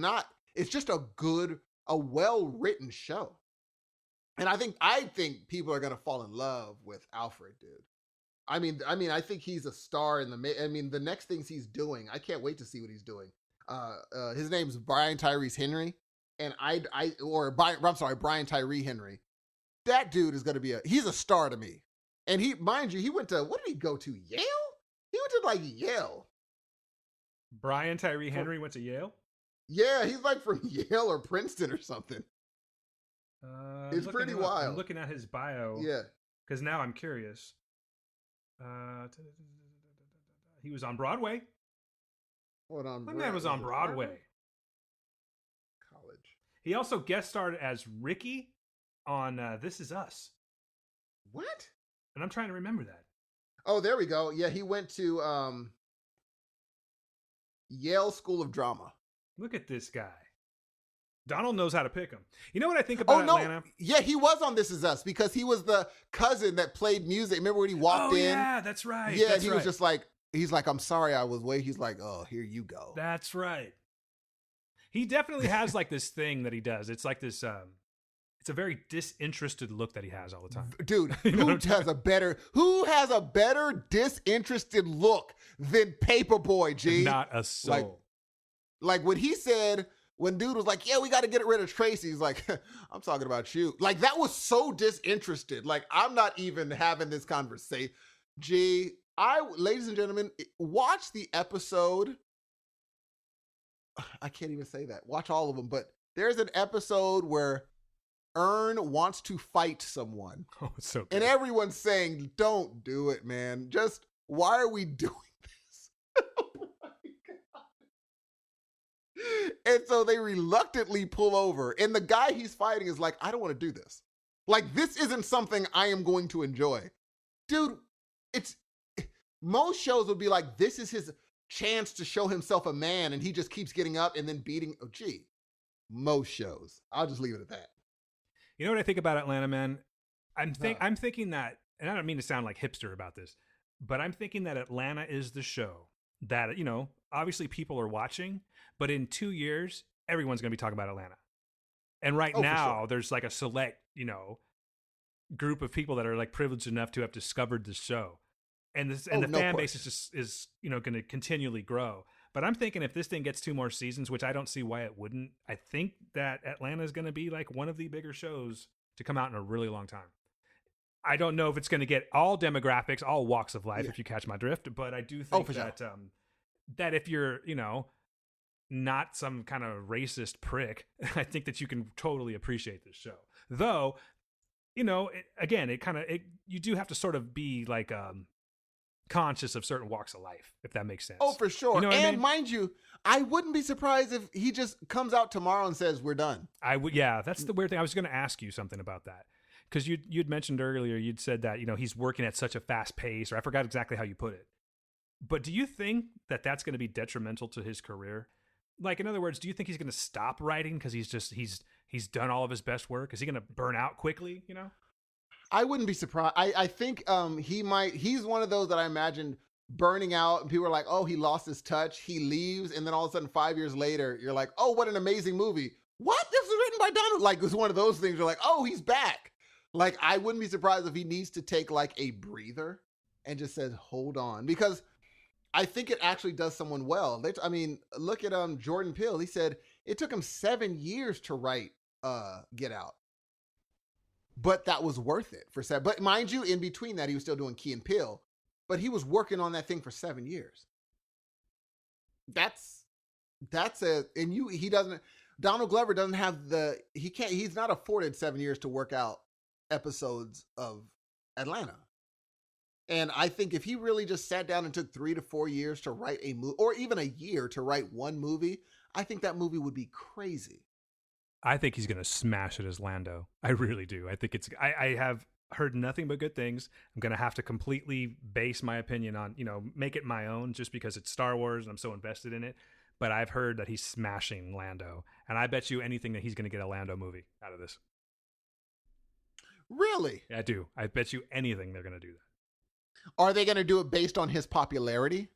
just a well-written show. And I think people are going to fall in love with Alfred, dude. I mean, I think he's a star in the next things he's doing. I can't wait to see what he's doing. His name's Brian Tyree Henry. And Brian Tyree Henry. That dude is going to be he's a star to me. And he went to, what did he go to? Yale? He went to like Yale. Brian Tyree Henry went to Yale? Yeah, he's like from Yale or Princeton or something. It's pretty wild. I'm looking at his bio. Yeah. Because now I'm curious. He was on Broadway. What on? My man was on Broadway. College. He also guest starred as Ricky on This Is Us. What? And I'm trying to remember that. Oh, there we go. Yeah, he went to Yale School of Drama. Look at this guy. Donald knows how to pick him. You know what I think about Atlanta? Yeah, he was on This Is Us because he was the cousin that played music. Remember when he walked in? Yeah, that's right. Yeah, was just like, he's like, I'm sorry I was late. He's like, oh, here you go. That's right. He definitely has like this thing that he does. It's like this, it's a very disinterested look that he has all the time. Dude, who has a better disinterested look than Paperboy, G? Not a soul. Like when he said, when dude was like, yeah, we got to get rid of Tracy. He's like, I'm talking about you. Like that was so disinterested. Like I'm not even having this conversation. G, ladies and gentlemen, watch the episode. I can't even say that. Watch all of them. But there's an episode where Ern wants to fight someone. Oh, it's so good. And everyone's saying, don't do it, man. Just, why are we doing this? Oh my God. And so they reluctantly pull over. And the guy he's fighting is like, I don't want to do this. Like, this isn't something I am going to enjoy. Dude, most shows would be like, this is his chance to show himself a man, and he just keeps getting up and then beating. Oh, gee. Most shows. I'll just leave it at that. You know what I think about Atlanta, man? I'm thinking that, and I don't mean to sound like hipster about this, but I'm thinking that Atlanta is the show that, you know, obviously people are watching, but in 2 years, everyone's going to be talking about Atlanta. And right now, sure, there's like a select, you know, group of people that are like privileged enough to have discovered the show. And the fan base is you know, going to continually grow. But I'm thinking if this thing gets 2 more seasons, which I don't see why it wouldn't, I think that Atlanta is going to be like one of the bigger shows to come out in a really long time. I don't know if it's going to get all demographics, all walks of life, if you catch my drift. But I do think that that if you're, you know, not some kind of racist prick, I think that you can totally appreciate this show. Though, you know, you do have to sort of be like conscious of certain walks of life, if that makes sense. Oh, for sure. You know what I mean? Mind you, I wouldn't be surprised if he just comes out tomorrow and says, we're done. Yeah, that's the weird thing. I was going to ask you something about that. Because you'd mentioned earlier, you'd said that, you know, he's working at such a fast pace, or I forgot exactly how you put it. But do you think that that's going to be detrimental to his career? Like, in other words, do you think he's going to stop writing because he's done all of his best work? Is he going to burn out quickly, you know? I wouldn't be surprised. I think he's one of those that I imagine burning out, and people are like, oh, he lost his touch. He leaves, and then all of a sudden 5 years later, you're like, oh, what an amazing movie. What? This was written by Donald. Like, it's one of those things. You're like, oh, he's back. Like, I wouldn't be surprised if he needs to take like a breather and just says, hold on. Because I think it actually does someone well. I mean, look at Jordan Peele. He said it took him 7 years to write Get Out. but that was worth it for 7. But mind you, in between that, he was still doing Key and Peele, but he was working on that thing for 7 years. He doesn't, Donald Glover doesn't have he's not afforded 7 years to work out episodes of Atlanta. And I think if he really just sat down and took 3 to 4 years to write a movie, or even a year to write one movie, I think that movie would be crazy. I think he's going to smash it as Lando. I really do. I think I have heard nothing but good things. I'm going to have to completely base my opinion on, make it my own just because it's Star Wars and I'm so invested in it. But I've heard that he's smashing Lando. And I bet you anything that he's going to get a Lando movie out of this. Really? I do. I bet you anything they're going to do that. Are they going to do it based on his popularity?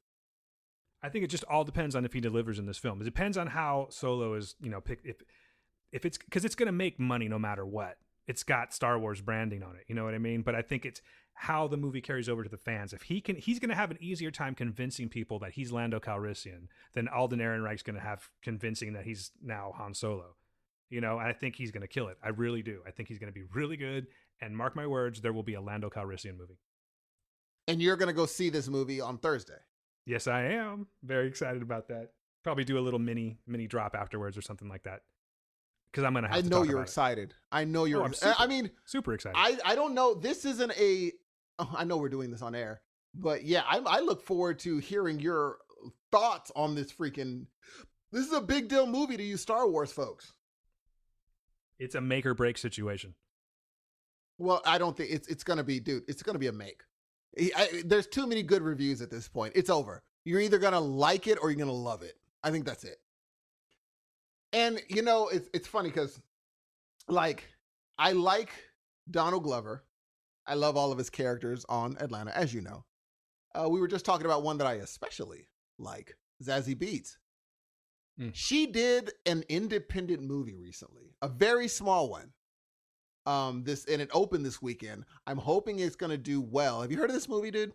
I think it just all depends on if he delivers in this film. It depends on how Solo is, picked. If it's because it's going to make money no matter what. It's got Star Wars branding on it. You know what I mean? But I think it's how the movie carries over to the fans. If he's going to have an easier time convincing people that he's Lando Calrissian than Alden Ehrenreich's going to have convincing that he's now Han Solo. And I think he's going to kill it. I really do. I think he's going to be really good. And mark my words, there will be a Lando Calrissian movie. And you're going to go see this movie on Thursday. Yes, I am. Very excited about that. Probably do a little mini drop afterwards or something like that. Because I'm going to have to I know you're excited. I know you're super excited. I don't know. This isn't I know we're doing this on air. But yeah, I look forward to hearing your thoughts on this this is a big deal movie to you Star Wars folks. It's a make or break situation. Well, I don't think it's going to be, dude, it's going to be a make. There's too many good reviews at this point. It's over. You're either going to like it or you're going to love it. I think that's it. And, it's funny because, I like Donald Glover. I love all of his characters on Atlanta, as you know. We were just talking about one that I especially like, Zazie Beetz. She did an independent movie recently, a very small one. And it opened this weekend. I'm hoping it's going to do well. Have you heard of this movie, dude?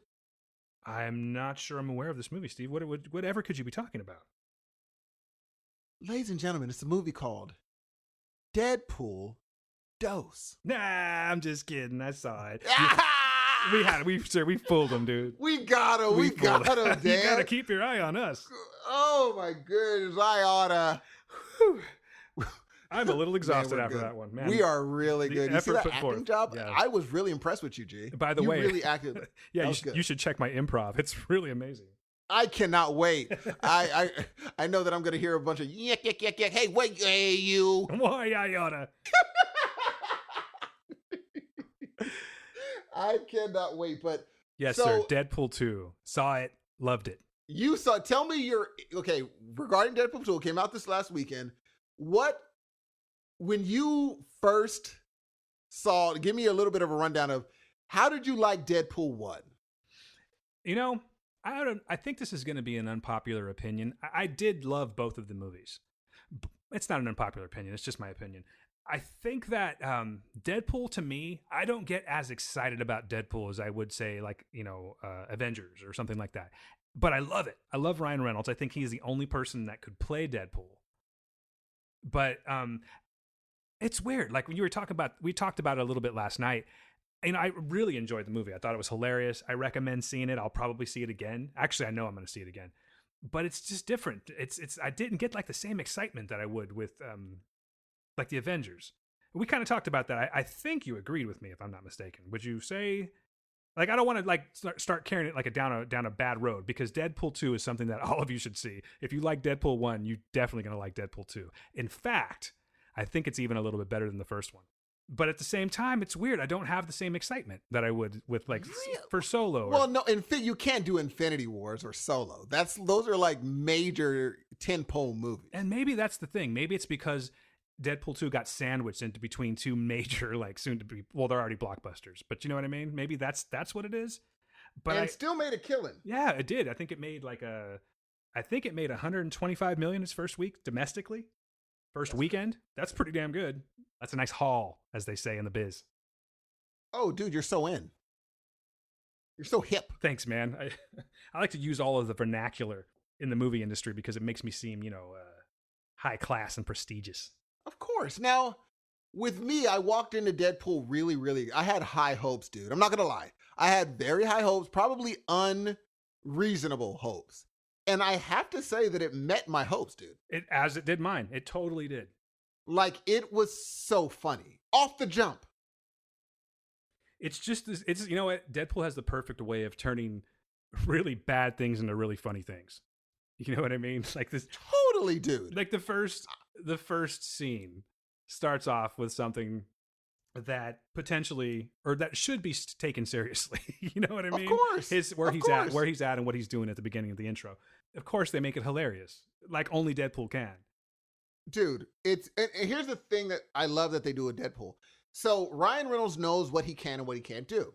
I'm not sure I'm aware of this movie, Steve. Whatever could you be talking about? Ladies and gentlemen, it's a movie called Deadpool Dose. Nah, I'm just kidding. I saw it. We fooled them, dude. We got him, Dan. You gotta keep your eye on us. Oh my goodness, I oughta. I'm a little exhausted after that one, man. We are really good. You see that acting forth. job? Yeah. I was really impressed with you, G. By the way, you really acted. Yeah, you should check my improv. It's really amazing. I cannot wait. I know that I'm going to hear a bunch of yak. Hey, wait, hey, you. Why I oughta? I cannot wait. But yes, sir. Deadpool 2. Saw it. Loved it. You saw. Tell me regarding Deadpool 2, it came out this last weekend. When you first saw, give me a little bit of a rundown of how did you like Deadpool 1? I think this is going to be an unpopular opinion. I did love both of the movies. It's not an unpopular opinion. It's just my opinion. I think that Deadpool, to me, I don't get as excited about Deadpool as I would say, Avengers or something like that. But I love it. I love Ryan Reynolds. I think he's the only person that could play Deadpool. But it's weird. Like when we talked about it a little bit last night. I really enjoyed the movie. I thought it was hilarious. I recommend seeing it. I'll probably see it again. Actually, I know I'm going to see it again. But it's just different. I didn't get the same excitement that I would with the Avengers. We kind of talked about that. I think you agreed with me, if I'm not mistaken. Would you say? I don't want to start carrying it down a bad road, because Deadpool 2 is something that all of you should see. If you like Deadpool 1, you're definitely going to like Deadpool 2. In fact, I think it's even a little bit better than the first one. But at the same time, it's weird. I don't have the same excitement that I would with for Solo. Well, no, you can't do Infinity Wars or Solo. Those are major tentpole movies. And maybe that's the thing. Maybe it's because Deadpool 2 got sandwiched into between two major, soon to be, well, they're already blockbusters. But you know what I mean? Maybe that's what it is. But it still made a killing. Yeah, it did. I think it made $125 million its first week domestically. First weekend. That's pretty damn good. That's a nice haul, as they say in the biz. Oh, dude, you're so in. You're so hip. Thanks, man. I like to use all of the vernacular in the movie industry because it makes me seem, high class and prestigious. Of course. Now, with me, I walked into Deadpool I had high hopes, dude. I'm not going to lie. I had very high hopes, probably unreasonable hopes. And I have to say that it met my hopes, dude. As it did mine. It totally did. Like, it was so funny. Off the jump. It's just this, you know what? Deadpool has the perfect way of turning really bad things into really funny things. You know what I mean? Like this. Totally, dude. Like the first scene starts off with something that potentially, or that should be taken seriously. You know what I mean? Of course. Where he's at and what he's doing at the beginning of the intro. Of course, they make it hilarious, like only Deadpool can. Dude, and here's the thing that I love that they do with Deadpool. So Ryan Reynolds knows what he can and what he can't do.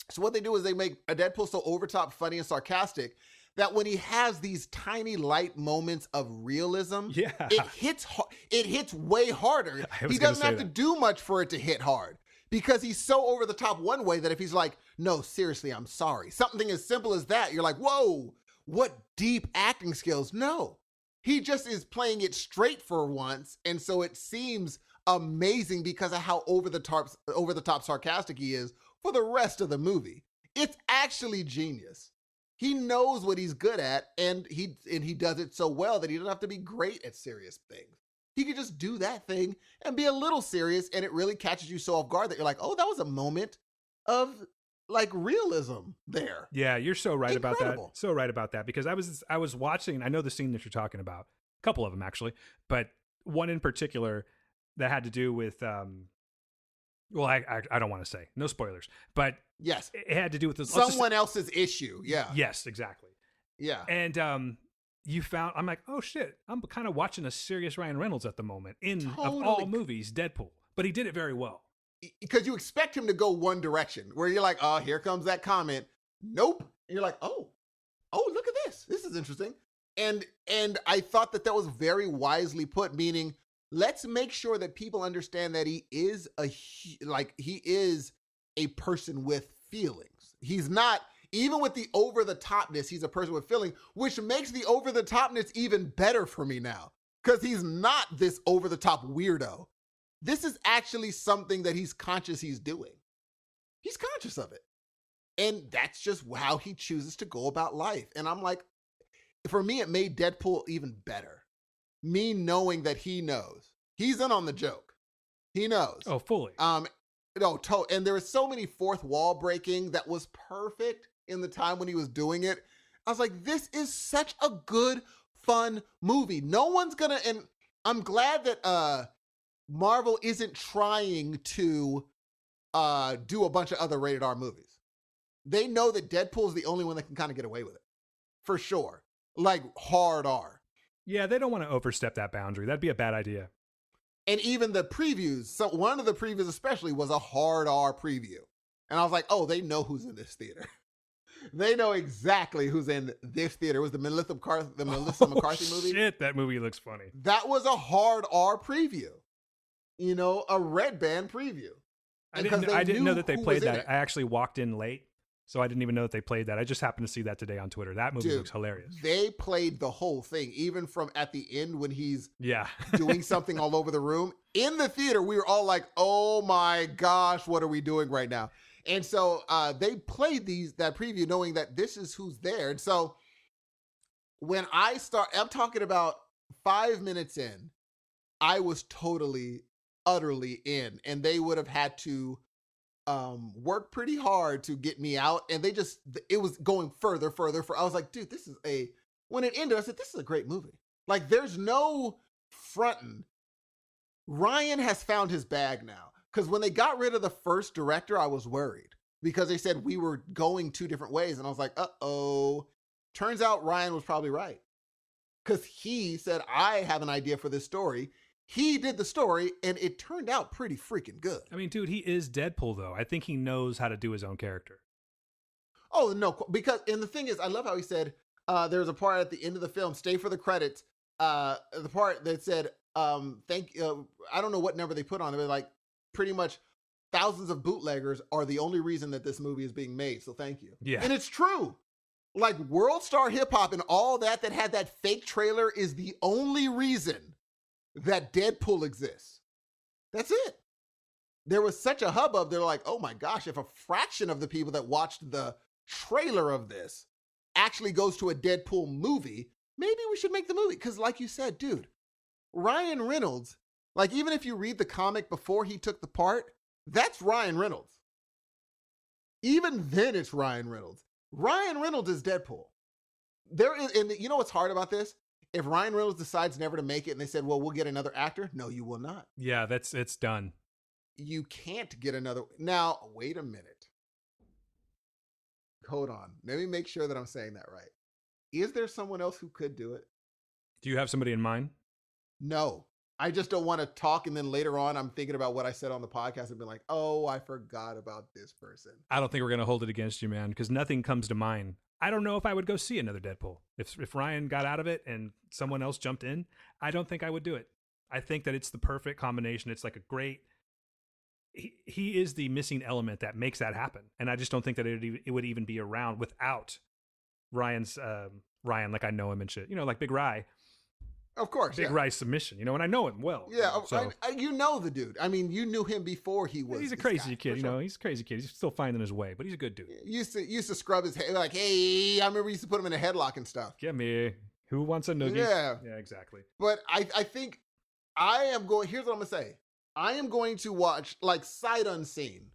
So what they do is they make a Deadpool so overtop funny and sarcastic that when he has these tiny light moments of realism, it hits way harder. He doesn't have to do much for it to hit hard because he's so over the top one way that if he's like, no, seriously, I'm sorry. Something as simple as that, you're like, whoa, what deep acting skills. No, he just is playing it straight for once. And so it seems amazing because of how over the top sarcastic he is for the rest of the movie. It's actually genius. He knows what he's good at, and he does it so well that he doesn't have to be great at serious things. He can just do that thing and be a little serious, and it really catches you so off guard that you're like, oh, that was a moment of like realism there. Yeah, you're so right about that. So right about that, because I was watching, I know the scene that you're talking about, a couple of them actually, but one in particular that had to do with well, I don't want to say, no spoilers, but yes, it had to do with this someone else's issue. Yeah. Yes, exactly. Yeah. And I'm like, oh shit, I'm kind of watching a serious Ryan Reynolds at the moment of all movies, Deadpool, but he did it very well. Because you expect him to go one direction where you're like, oh, here comes that comment. Nope. And you're like, oh, look at this. This is interesting. And I thought that was very wisely put, meaning let's make sure that people understand that he is a person with feelings. He's not, even with the over-the-topness, he's a person with feeling, which makes the over-the-topness even better for me now. Because he's not this over-the-top weirdo. This is actually something that he's conscious he's doing. He's conscious of it. And that's just how he chooses to go about life. And I'm like, for me, it made Deadpool even better. Me knowing that he knows. He's in on the joke. He knows. Oh, fully. And there was so many fourth wall breaking that was perfect in the time when he was doing it. I was like, this is such a good, fun movie. No one's gonna, and I'm glad that Marvel isn't trying to do a bunch of other rated R movies. They know that Deadpool is the only one that can kind of get away with it. For sure. Like hard R. Yeah, they don't want to overstep that boundary. That'd be a bad idea. And even the previews, so one of the previews especially was a hard R preview. And I was like, oh, they know who's in this theater. They know exactly who's in this theater. It was the Melissa McCarthy movie. Shit, that movie looks funny. That was a hard R preview. You know, a red band preview. I didn't know that they played that. I actually walked in late, so I didn't even know that they played that. I just happened to see that today on Twitter. That movie looks hilarious. They played the whole thing, even from at the end when he's doing something all over the room. In the theater, we were all like, oh my gosh, what are we doing right now? And so they played that preview knowing that this is who's there. And so when I'm talking about 5 minutes in, I was totally, utterly in. And they would have had to work pretty hard to get me out. And it was going further. I was like, dude, when it ended, I said, this is a great movie. Like, there's no fronting. Ryan has found his bag now. Because when they got rid of the first director, I was worried. Because they said we were going 2 different ways. And I was like, uh-oh. Turns out Ryan was probably right. Because he said, I have an idea for this story. He did the story, and it turned out pretty freaking good. I mean, dude, he is Deadpool, though. I think he knows how to do his own character. Oh, no. And the thing is, I love how he said, there's a part at the end of the film, stay for the credits. The part that said, thank you. I don't know what number they put on it, but like, pretty much thousands of bootleggers are the only reason that this movie is being made. So thank you. Yeah. And it's true. Like World Star Hip Hop and all that had that fake trailer is the only reason that Deadpool exists. That's it. there was such a hubbub. They're like, oh my gosh, if a fraction of the people that watched the trailer of this actually goes to a Deadpool movie, maybe we should make the movie. Because like you said, dude, Ryan Reynolds, like even if you read the comic before he took the part, that's Ryan Reynolds. Even then it's Ryan Reynolds. Ryan Reynolds is Deadpool. There is, and you know what's hard about this? If Ryan Reynolds decides never to make it and they said, well, we'll get another actor. No, you will not. Yeah, it's done. You can't get another. Now, wait a minute. Hold on. Let me make sure that I'm saying that right. Is there someone else who could do it? Do you have somebody in mind? No. I just don't want to talk and then later on I'm thinking about what I said on the podcast and be like, oh, I forgot about this person. I don't think we're going to hold it against you, man, because nothing comes to mind. I don't know if I would go see another Deadpool. If Ryan got out of it and someone else jumped in, I don't think I would do it. I think that it's the perfect combination. It's like a great... He is the missing element that makes that happen. And I just don't think that it would even be around without Ryan's... Ryan, like I know him and shit. You know, like Big Rye. Of course, Big Rye's submission, you know, and I know him well. Yeah, so. you know the dude. I mean, you knew him before he was. He's a crazy kid, you know. He's a crazy kid. He's still finding his way, but he's a good dude. Used to scrub his head like, hey, I remember used to put him in a headlock and stuff. Get me. Who wants a noogie? Yeah, exactly. But I think I am going. Here's what I'm gonna say. I am going to watch like sight unseen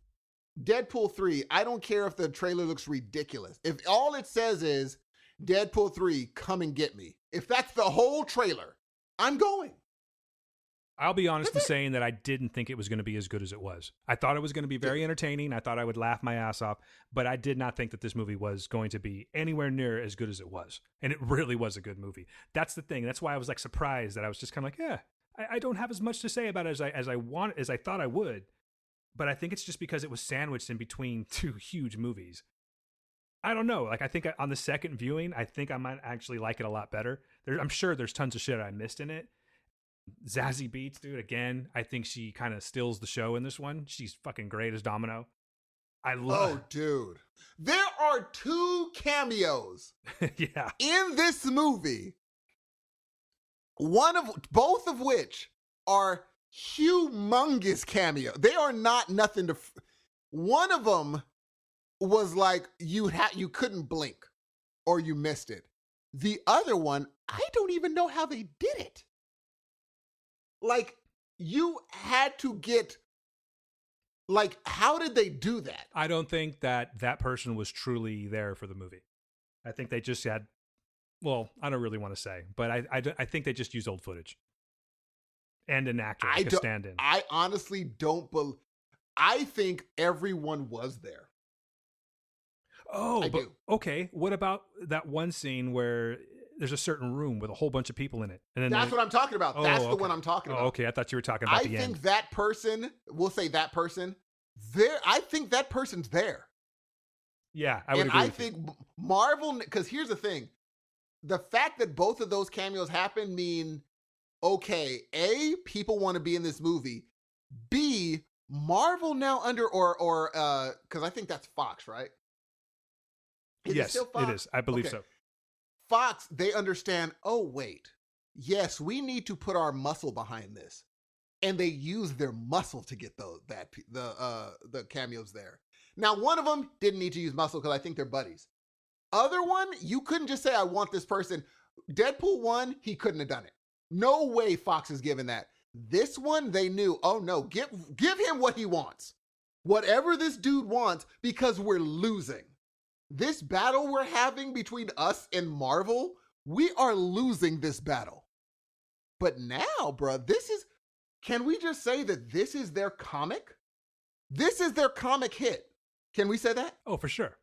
Deadpool 3. I don't care if the trailer looks ridiculous. If all it says is Deadpool 3, come and get me. If that's the whole trailer, I'm going. I'll be honest in saying that I didn't think it was going to be as good as it was. I thought it was going to be very entertaining. I thought I would laugh my ass off, but I did not think that this movie was going to be anywhere near as good as it was. And it really was a good movie. That's the thing. That's why I was like surprised that I was just kind of like, yeah, I don't have as much to say about it as I thought I would. But I think it's just because it was sandwiched in between two huge movies. I don't know. Like, I think on the second viewing, I think I might actually like it a lot better. I'm sure there's tons of shit I missed in it. Zazie Beetz, dude, again, I think she kind of steals the show in this one. She's fucking great as Domino. I love. Oh, dude. There are 2 cameos yeah. in this movie. Both of which are humongous cameo. They are not nothing to. One of them was like you couldn't blink or you missed it. The other one, I don't even know how they did it. Like you had to get, like, how did they do that? I don't think that person was truly there for the movie. I think they just had, well, I don't really want to say, but I think they just used old footage and an actor like a stand-in. I honestly don't believe. I think everyone was there. Oh, okay. What about that one scene where there's a certain room with a whole bunch of people in it? And then that's what I'm talking about. That's the one I'm talking about. Okay, I thought you were talking about the end. I think that person, we'll say that person, there. I think that person's there. Yeah, I would agree. And I think Marvel, because here's the thing. The fact that both of those cameos happen mean, okay, A, people want to be in this movie. B, Marvel now because I think that's Fox, right? Yes, it is. I believe so. Fox, they understand, oh, wait. Yes, we need to put our muscle behind this. And they use their muscle to get the cameos there. Now, one of them didn't need to use muscle because I think they're buddies. Other one, you couldn't just say, I want this person. Deadpool 1, he couldn't have done it. No way Fox is giving that. This one, they knew, oh no, give him what he wants. Whatever this dude wants, because we're losing. This battle we're having between us and Marvel, we are losing this battle. But now, bro, can we just say that this is their comic? This is their comic hit. Can we say that? Oh, for sure.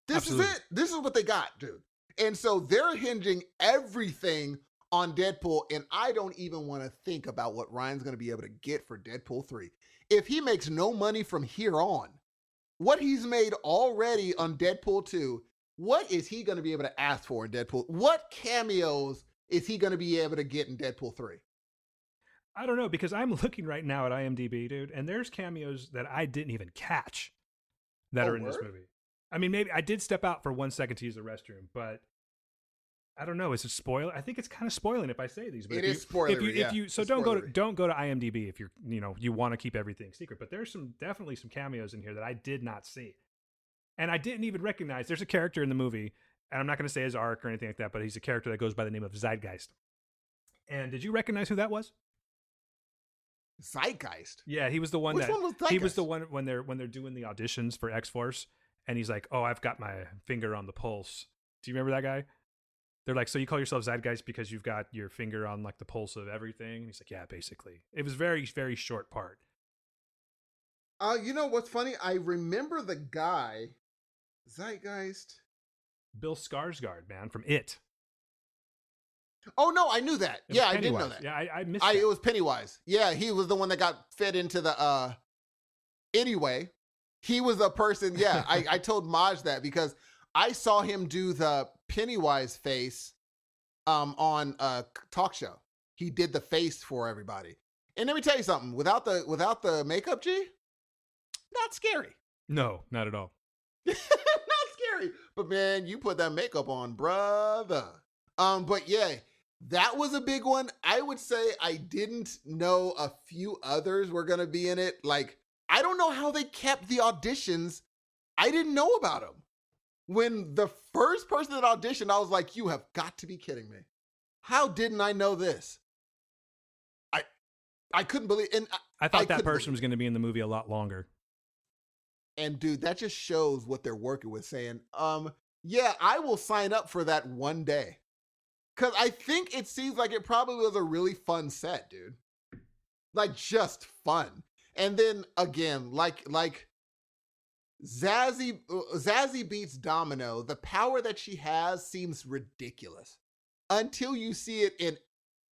This is it. This is what they got, dude. And so they're hinging everything on Deadpool, and I don't even want to think about what Ryan's going to be able to get for Deadpool 3. If he makes no money from here on, what he's made already on Deadpool 2, what is he going to be able to ask for in Deadpool? What cameos is he going to be able to get in Deadpool 3? I don't know, because I'm looking right now at IMDb, dude, and there's cameos that I didn't even catch that are in this movie. I mean, maybe I did step out for 1 second to use the restroom, but I don't know. Is it spoiler? I think it's kind of spoiling if I say these. But It is spoilery. If you so it's don't spoilery. don't go to IMDb if you're you want to keep everything secret. But there's definitely some cameos in here that I did not see, and I didn't even recognize. There's a character in the movie, and I'm not going to say his arc or anything like that, but he's a character that goes by the name of Zeitgeist. And did you recognize who that was? Zeitgeist. Yeah, he was the one Which one was he was Zeitgeist? the one when they're doing the auditions for X-Force, and he's like, "Oh, I've got my finger on the pulse." Do you remember that guy? They're like, "So you call yourself Zeitgeist because you've got your finger on like the pulse of everything?" And he's like, "Yeah, basically." It was very, very short part. You know what's funny? I remember the guy, Zeitgeist. Bill Skarsgård, man, from It. Oh no, I knew that. It was Yeah, I didn't know Pennywise. that. Yeah, I missed that. It was Pennywise. Yeah, he was the one that got fed into the. Anyway, he was a person. Yeah, I told Maj that because I saw him do the Pennywise face, on a talk show. He did the face for everybody. And let me tell you something. Without the makeup, G, not scary. No, not at all. Not scary. But man, you put that makeup on, brother. But yeah, that was a big one. I would say I didn't know a few others were gonna be in it. Like, I don't know how they kept the auditions. I didn't know about them. When the first person that auditioned, I was like, you have got to be kidding me. How didn't I know this? I couldn't believe, and I thought that couldn't person believe was going to be in the movie a lot longer. And dude, that just shows what they're working with, saying, yeah, I will sign up for that one day. Cause I think it seems like it probably was a really fun set, dude. Like, just fun. And then again, like Zazie beats Domino. The power that she has seems ridiculous until you see it in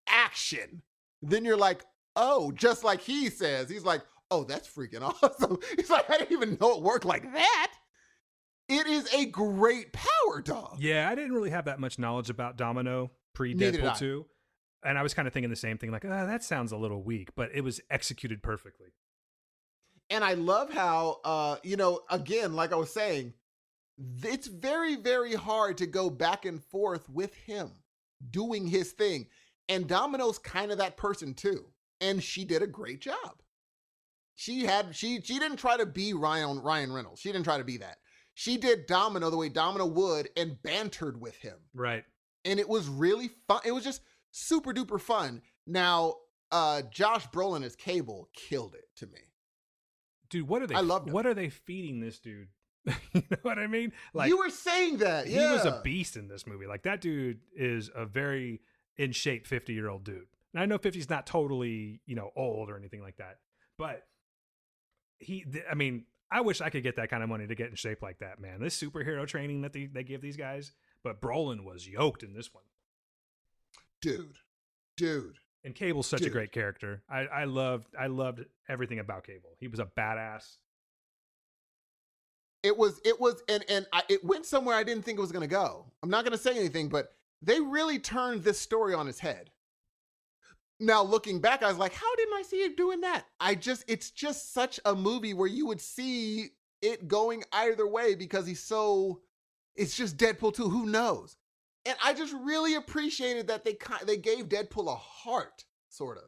action. Then you're like, oh, just like he says, he's like, oh, that's freaking awesome. He's like, I didn't even know it worked like that. It is a great power, dog. Yeah, I didn't really have that much knowledge about Domino Neither did I. pre-Deadpool 2. And I was kind of thinking the same thing, like, that sounds a little weak, but it was executed perfectly. And I love how, again, like I was saying, it's very, very hard to go back and forth with him doing his thing. And Domino's kind of that person too. And she did a great job. She didn't try to be Ryan Reynolds. She didn't try to be that. She did Domino the way Domino would and bantered with him. Right. And it was really fun. It was just super duper fun. Now, Josh Brolin as Cable killed it to me. Dude, what are they? I loved him. What are they feeding this dude? You know what I mean? Like, you were saying that. he Yeah. was a beast in this movie. Like, that dude is a very in shape 50-year-old dude. And I know 50's not totally, old or anything like that, but I wish I could get that kind of money to get in shape like that, man. This superhero training that they give these guys, but Brolin was yoked in this one. Dude. And Cable's such a great character. I loved everything about Cable. He was a badass. It went somewhere I didn't think it was going to go. I'm not going to say anything, but they really turned this story on its head. Now, looking back, I was like, how didn't I see it doing that? It's just such a movie where you would see it going either way because it's just Deadpool 2. Who knows? And I just really appreciated that they gave Deadpool a heart, sort of.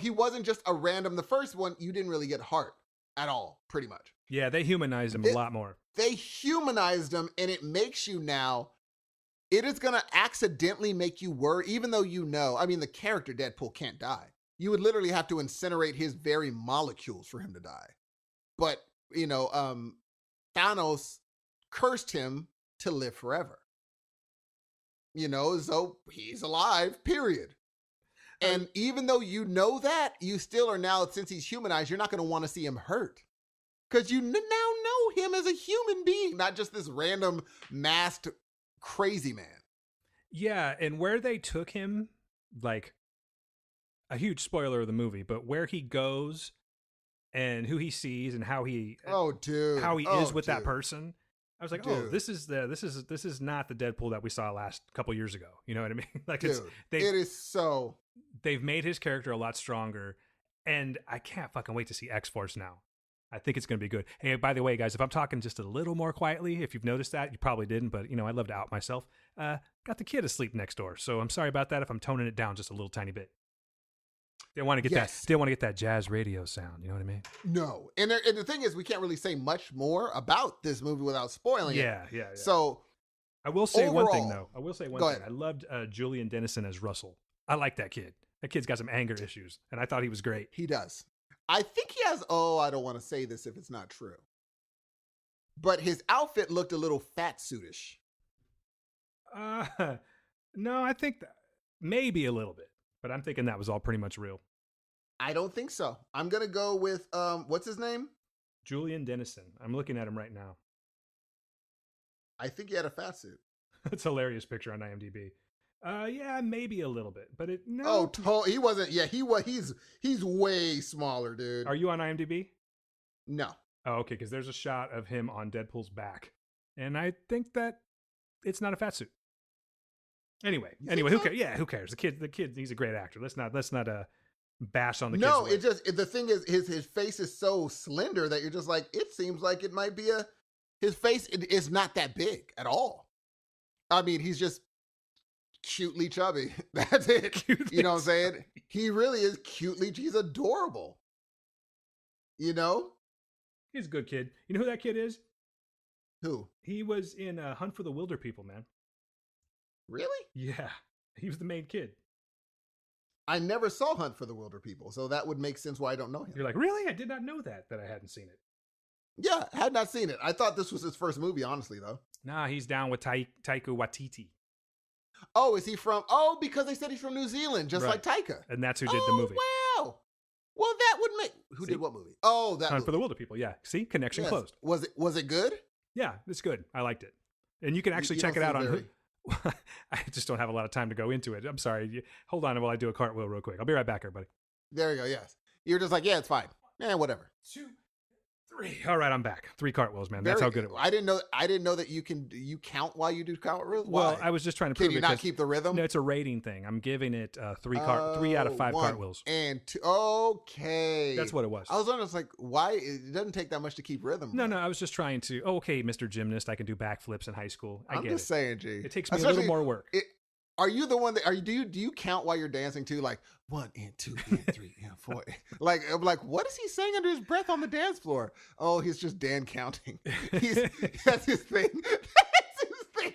He wasn't just a random. The first one, you didn't really get heart at all, pretty much. Yeah, they humanized him a lot more. They humanized him, and it makes you now. It is going to accidentally make you worry, even though the character Deadpool can't die. You would literally have to incinerate his very molecules for him to die. But, Thanos cursed him to live forever. So he's alive, period. And even though you know that, you still are now, since he's humanized, you're not going to want to see him hurt. Because you now know him as a human being, not just this random masked crazy man. Yeah, and where they took him, like, a huge spoiler of the movie, but where he goes and who he sees and how he is with that person, I was like, dude. this is not the Deadpool that we saw last couple years ago. You know what I mean? Like, they've made his character a lot stronger, and I can't fucking wait to see X-Force now. I think it's going to be good. Hey, by the way, guys, if I'm talking just a little more quietly, if you've noticed that, you probably didn't, but I love to out myself. Got the kid asleep next door, so I'm sorry about that if I'm toning it down just a little tiny bit. They want to get that. They want to get that jazz radio sound. You know what I mean? No, and the thing is, we can't really say much more about this movie without spoiling it. Yeah. So I will say overall, one thing though. I will say one thing. I loved Julian Dennison as Russell. I like that kid. That kid's got some anger issues, and I thought he was great. He does. I think he has. Oh, I don't want to say this if it's not true, but his outfit looked a little fat suitish. No, I think that maybe a little bit. But I'm thinking that was all pretty much real. I don't think so. I'm going to go with, what's his name? Julian Dennison. I'm looking at him right now. I think he had a fat suit. It's a hilarious picture on IMDb. Yeah, maybe a little bit, but no. Oh, he wasn't. Yeah, he's way smaller, dude. Are you on IMDb? No. Oh, okay, because there's a shot of him on Deadpool's back. And I think that it's not a fat suit. Anyway, who cares? Yeah, who cares? The kid, he's a great actor. Let's not bash on the kid. No, the thing is his face is so slender that you're just like, it seems like it might be his face is not that big at all. I mean, he's just cutely chubby. That's it. Cutely you know what I'm saying? He really is he's adorable. He's a good kid. You know who that kid is? Who? He was in Hunt for the Wilder People, man. Really? Yeah. He was the main kid. I never saw Hunt for the Wilder People, so that would make sense why I don't know him. You're like, really? I did not know that I hadn't seen it. Yeah, had not seen it. I thought this was his first movie, honestly, though. Nah, he's down with Taika Waititi. Oh, is he from... Oh, because they said he's from New Zealand, just like Taika. And that's who did the movie. Wow. Well, that would make... Who did what movie? Oh, that Hunt for the Wilder People, yeah. See? Connection closed. Was it good? Yeah, it's good. I liked it. And you can actually check it out on... I just don't have a lot of time to go into it. I'm sorry. Hold on while I do a cartwheel real quick. I'll be right back, everybody. There you go, yes. You're just like, yeah, it's fine. Whatever. 2, 3. All right, I'm back. 3 cartwheel, man. That's how good it was. I didn't know that you count while you do cartwheels. Well, I was just trying to prove Can you not keep the rhythm? No, it's a rating thing. I'm giving it 3 out of 5 cartwheels. And 2. Okay. That's what it was. I was wondering, like, why it doesn't take that much to keep rhythm. No, I was just trying to. Oh, okay, Mr. Gymnast, I can do backflips in high school. I'm just saying, G. It takes me a little more work. Are you the one that do you count while you're dancing too? Like 1 and 2 and 3 and 4. I'm like, what is he saying under his breath on the dance floor? Oh, he's just Dan counting. That's his thing. That's his thing.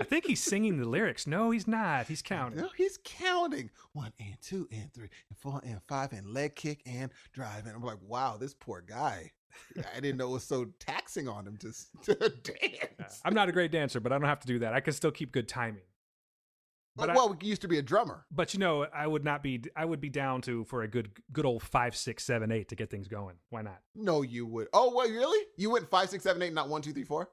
I think he's singing the lyrics. No, he's not. He's counting. No, he's counting. 1 and 2 and 3 and 4 and 5 and leg kick and drive. And I'm like, wow, this poor guy. I didn't know it was so taxing on him to dance. I'm not a great dancer, but I don't have to do that. I can still keep good timing. But we used to be a drummer. But I would be down for a good old 5, 6, 7, 8 to get things going. Why not? No, you would. Oh, wait, really? You went 5, 6, 7, 8, not 1, 2, 3, 4?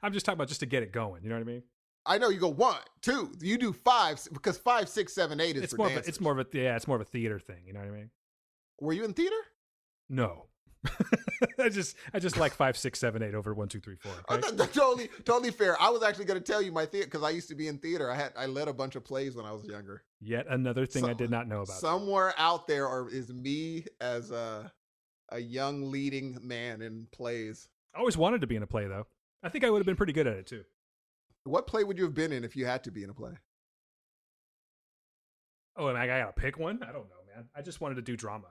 I'm just talking about just to get it going. You know what I mean? I know you go 1, 2. You do 5 because 5, 6, 7, 8 is it's for more dancers. It's more of a theater thing. You know what I mean? Were you in theater? No. I just like 5, 6, 7, 8 over 1, 2, 3, 4. Okay? That's totally fair. I was actually going to tell you my theater because I used to be in theater. I led a bunch of plays when I was younger. Yet another thing I did not know about. Somewhere out there is me as a young leading man in plays. I always wanted to be in a play though. I think I would have been pretty good at it too. What play would you have been in if you had to be in a play? Oh, and I got to pick one? I don't know, man. I just wanted to do drama.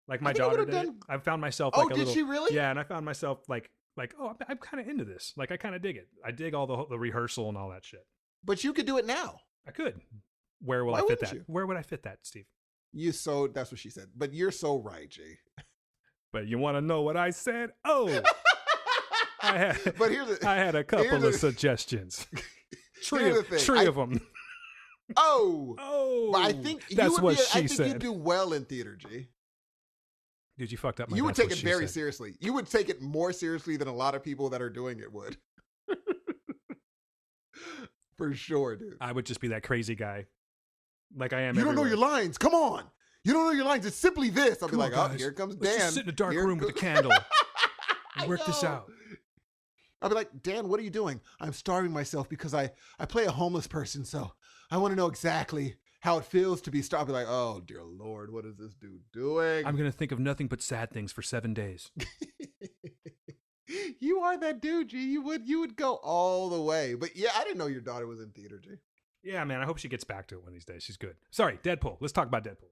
Like my daughter did. I found myself like did she really? Yeah, and I found myself like I'm kind of into this. Like I kind of dig it. I dig all the rehearsal and all that shit. But you could do it now. I could. Where will I fit that? Where would I fit that, Steve? That's what she said. But you're so right, Jay. But you want to know what I said? Oh. I had a couple of suggestions. Three of them. Oh. But I think that's what she said. You'd do well in theater, G. Dude, you fucked up my You would take it very seriously. You would take it more seriously than a lot of people that are doing it would. For sure, dude. I would just be that crazy guy. Like I am. You don't know your lines. Come on. You don't know your lines. It's simply this. I'll be like, oh, here comes Dan. Let's just sit in a dark room with a candle and work this out. I'll be like, Dan, what are you doing? I'm starving myself because I play a homeless person, so I want to know exactly how it feels to be stopped. Be like, oh dear Lord, what is this dude doing? I'm going to think of nothing but sad things for 7 days. You are that dude, G. You would go all the way. But yeah, I didn't know your daughter was in theater, G. Yeah, man. I hope she gets back to it one of these days. She's good. Sorry, Deadpool. Let's talk about Deadpool.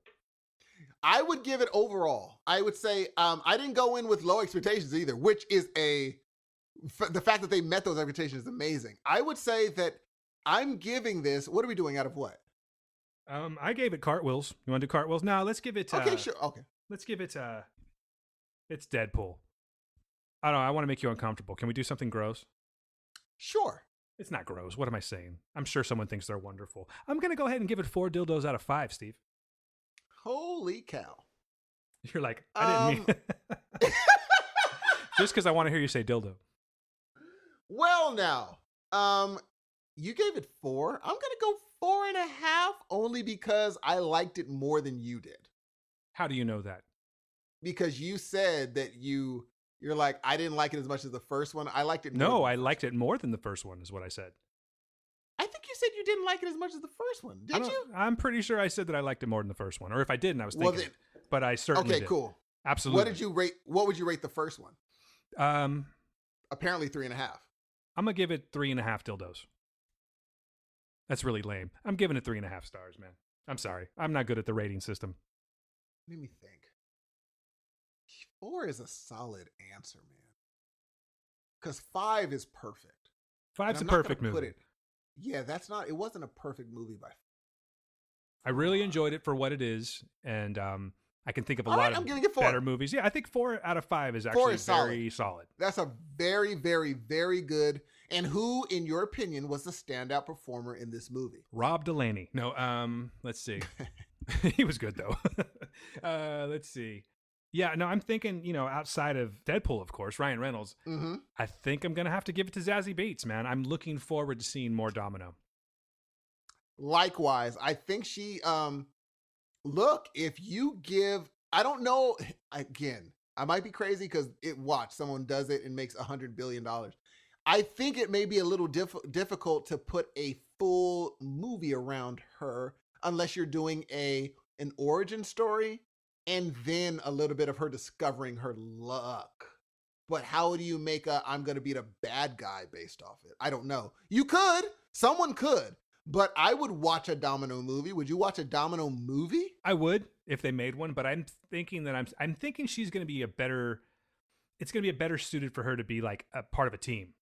I would give it overall. I would say I didn't go in with low expectations either, which is the fact that they met those expectations is amazing. I would say that I'm giving this. What are we doing out of what? I gave it cartwheels. You want to do cartwheels? No, let's give it. Okay, sure. Okay, let's give it. It's Deadpool. I don't know. I want to make you uncomfortable. Can we do something gross? Sure. It's not gross. What am I saying? I'm sure someone thinks they're wonderful. I'm gonna go ahead and give it 4 dildos out of 5, Steve. Holy cow! You're like, I didn't mean. Just because I want to hear you say dildo. Well, now, you gave it 4. I'm gonna go 4.5, only because I liked it more than you did. How do you know that? Because you said that you're like, I didn't like it as much as the first one. I liked it. No, I liked it more than the first one, is what I said. I think you said you didn't like it as much as the first one. Did you? I'm pretty sure I said that I liked it more than the first one. Or if I didn't, I was thinking it. But I certainly did. Okay, cool. Absolutely. What would you rate the first one? Apparently 3.5. I'm going to give it 3.5 dildos. That's really lame. I'm giving it 3.5 stars, man. I'm sorry. I'm not good at the rating system. Let me think. 4 is a solid answer, man. Because 5 is perfect. 5's a perfect movie. It wasn't a perfect movie by. I really enjoyed it for what it is, and I can think of a lot of better movies. Yeah, I think 4 out of 5 is actually very solid. That's a very, very, very good. And who, in your opinion, was the standout performer in this movie? Rob Delaney. No, let's see. He was good though. Let's see. Yeah, no, I'm thinking, outside of Deadpool, of course, Ryan Reynolds. Mm-hmm. I think I'm going to have to give it to Zazie Beetz, man. I'm looking forward to seeing more Domino. Likewise, I think she, look, if you give, I don't know, again, I might be crazy because someone does it and makes $100 billion. I think it may be a little difficult to put a full movie around her unless you're doing an origin story and then a little bit of her discovering her luck. But how do you make I'm going to be the bad guy based off it? I don't know. You could. Someone could. But I would watch a Domino movie. Would you watch a Domino movie? I would if they made one, but I'm thinking that I'm thinking she's going to be it's going to be better suited for her to be like a part of a team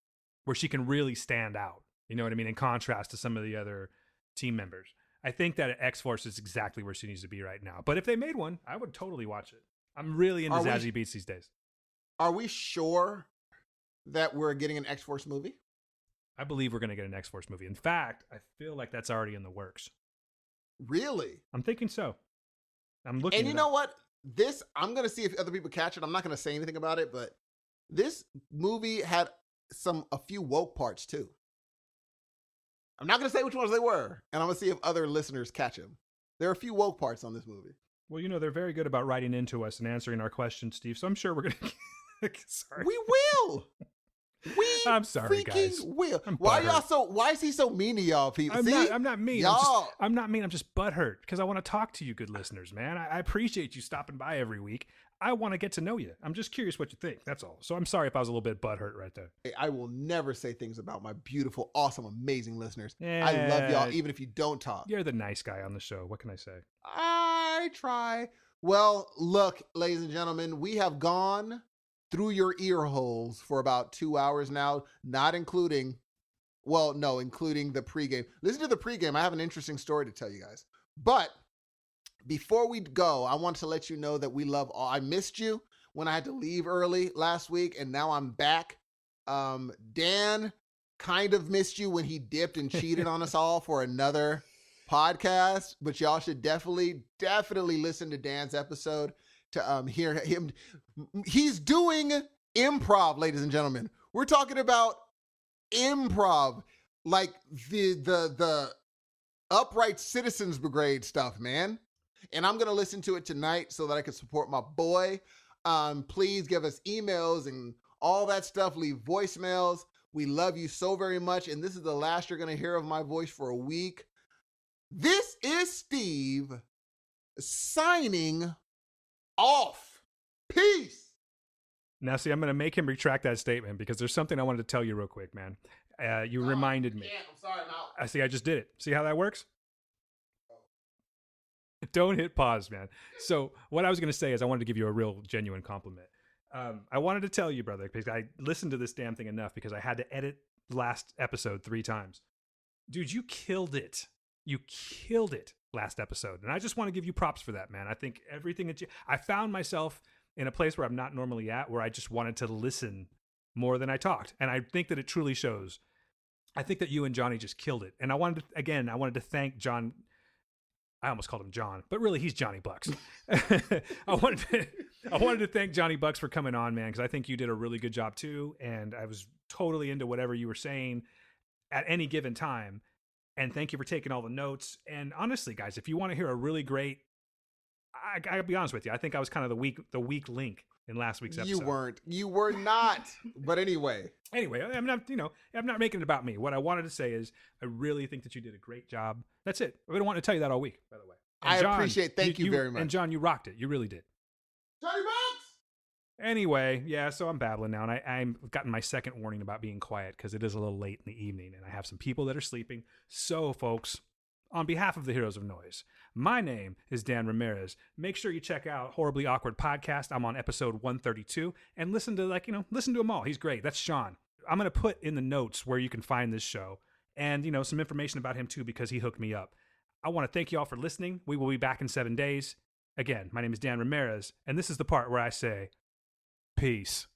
where she can really stand out. You know what I mean? In contrast to some of the other team members. I think that X-Force is exactly where she needs to be right now. But if they made one, I would totally watch it. I'm really into Zazie Beetz these days. Are we sure that we're getting an X-Force movie? I believe we're going to get an X-Force movie. In fact, I feel like that's already in the works. Really? I'm thinking so. I'm looking. And you know what? I'm going to see if other people catch it. I'm not going to say anything about it, but this movie had a few woke parts too. I'm not going to say which ones they were, and I'm going to see if other listeners catch them. There are a few woke parts on this movie. Well, they're very good about writing into us and answering our questions, Steve, so I'm sure we're going to... Sorry. We will! I'm sorry, guys. Will. Why is he so mean to y'all people? I'm not mean. I'm not mean. I'm just butthurt because I want to talk to you good listeners, man. I appreciate you stopping by every week. I want to get to know you. I'm just curious what you think. That's all. So I'm sorry if I was a little bit butthurt right there. I will never say things about my beautiful, awesome, amazing listeners. Yeah, I love y'all even if you don't talk. You're the nice guy on the show. What can I say? I try. Well, look, ladies and gentlemen, we have gone through your ear holes for about 2 hours now, including the pregame. Listen to the pregame. I have an interesting story to tell you guys. But before we go, I want to let you know that we love all. I missed you when I had to leave early last week, and now I'm back. Dan kind of missed you when he dipped and cheated on us all for another podcast, but y'all should definitely listen to Dan's episode to hear him. He's doing improv, ladies and gentlemen. We're talking about improv, like the Upright Citizens Brigade stuff, man. And I'm going to listen to it tonight so that I can support my boy. Please give us emails and all that stuff. Leave voicemails. We love you so very much. And this is the last you're going to hear of my voice for a week. This is Steve signing off. Peace. Now, see, I'm going to make him retract that statement because there's something I wanted to tell you real quick, man. You reminded me. I'm sorry, I'm out. I see. I just did it. See how that works? Don't hit pause, man. So what I was going to say is I wanted to give you a real genuine compliment. I wanted to tell you, brother, because I listened to this damn thing enough because I had to edit the last episode 3 times. Dude, you killed it. You killed it last episode. And I just want to give you props for that, man. I think everything that I found myself in a place where I'm not normally at, where I just wanted to listen more than I talked. And I think that it truly shows. I think that you and Johnny just killed it. And I wanted to thank John. I almost called him John, but really he's Johnny Bucks. I wanted to thank Johnny Bucks for coming on, man, because I think you did a really good job too. And I was totally into whatever you were saying at any given time. And thank you for taking all the notes. And honestly, guys, if you want to hear a really great, I gotta be honest with you, I think I was kind of the weak link in last week's episode. You were not. But anyway, I'm not making it about me. What I wanted to say is, I really think that you did a great job. That's it. I don't want to tell you that all week, by the way. And John, appreciate. Thank you very much. And John, you rocked it. You really did. Johnny Bucks. Anyway, yeah. So I'm babbling now, and I've gotten my second warning about being quiet because it is a little late in the evening, and I have some people that are sleeping. So, folks, on behalf of the Heroes of Noise, my name is Dan Ramirez. Make sure you check out Horribly Awkward Podcast. I'm on episode 132, and listen to them all. He's great. That's Shawn. I'm going to put in the notes where you can find this show and, some information about him too, because he hooked me up. I want to thank you all for listening. We will be back in 7 days. Again, my name is Dan Ramirez, and this is the part where I say, peace.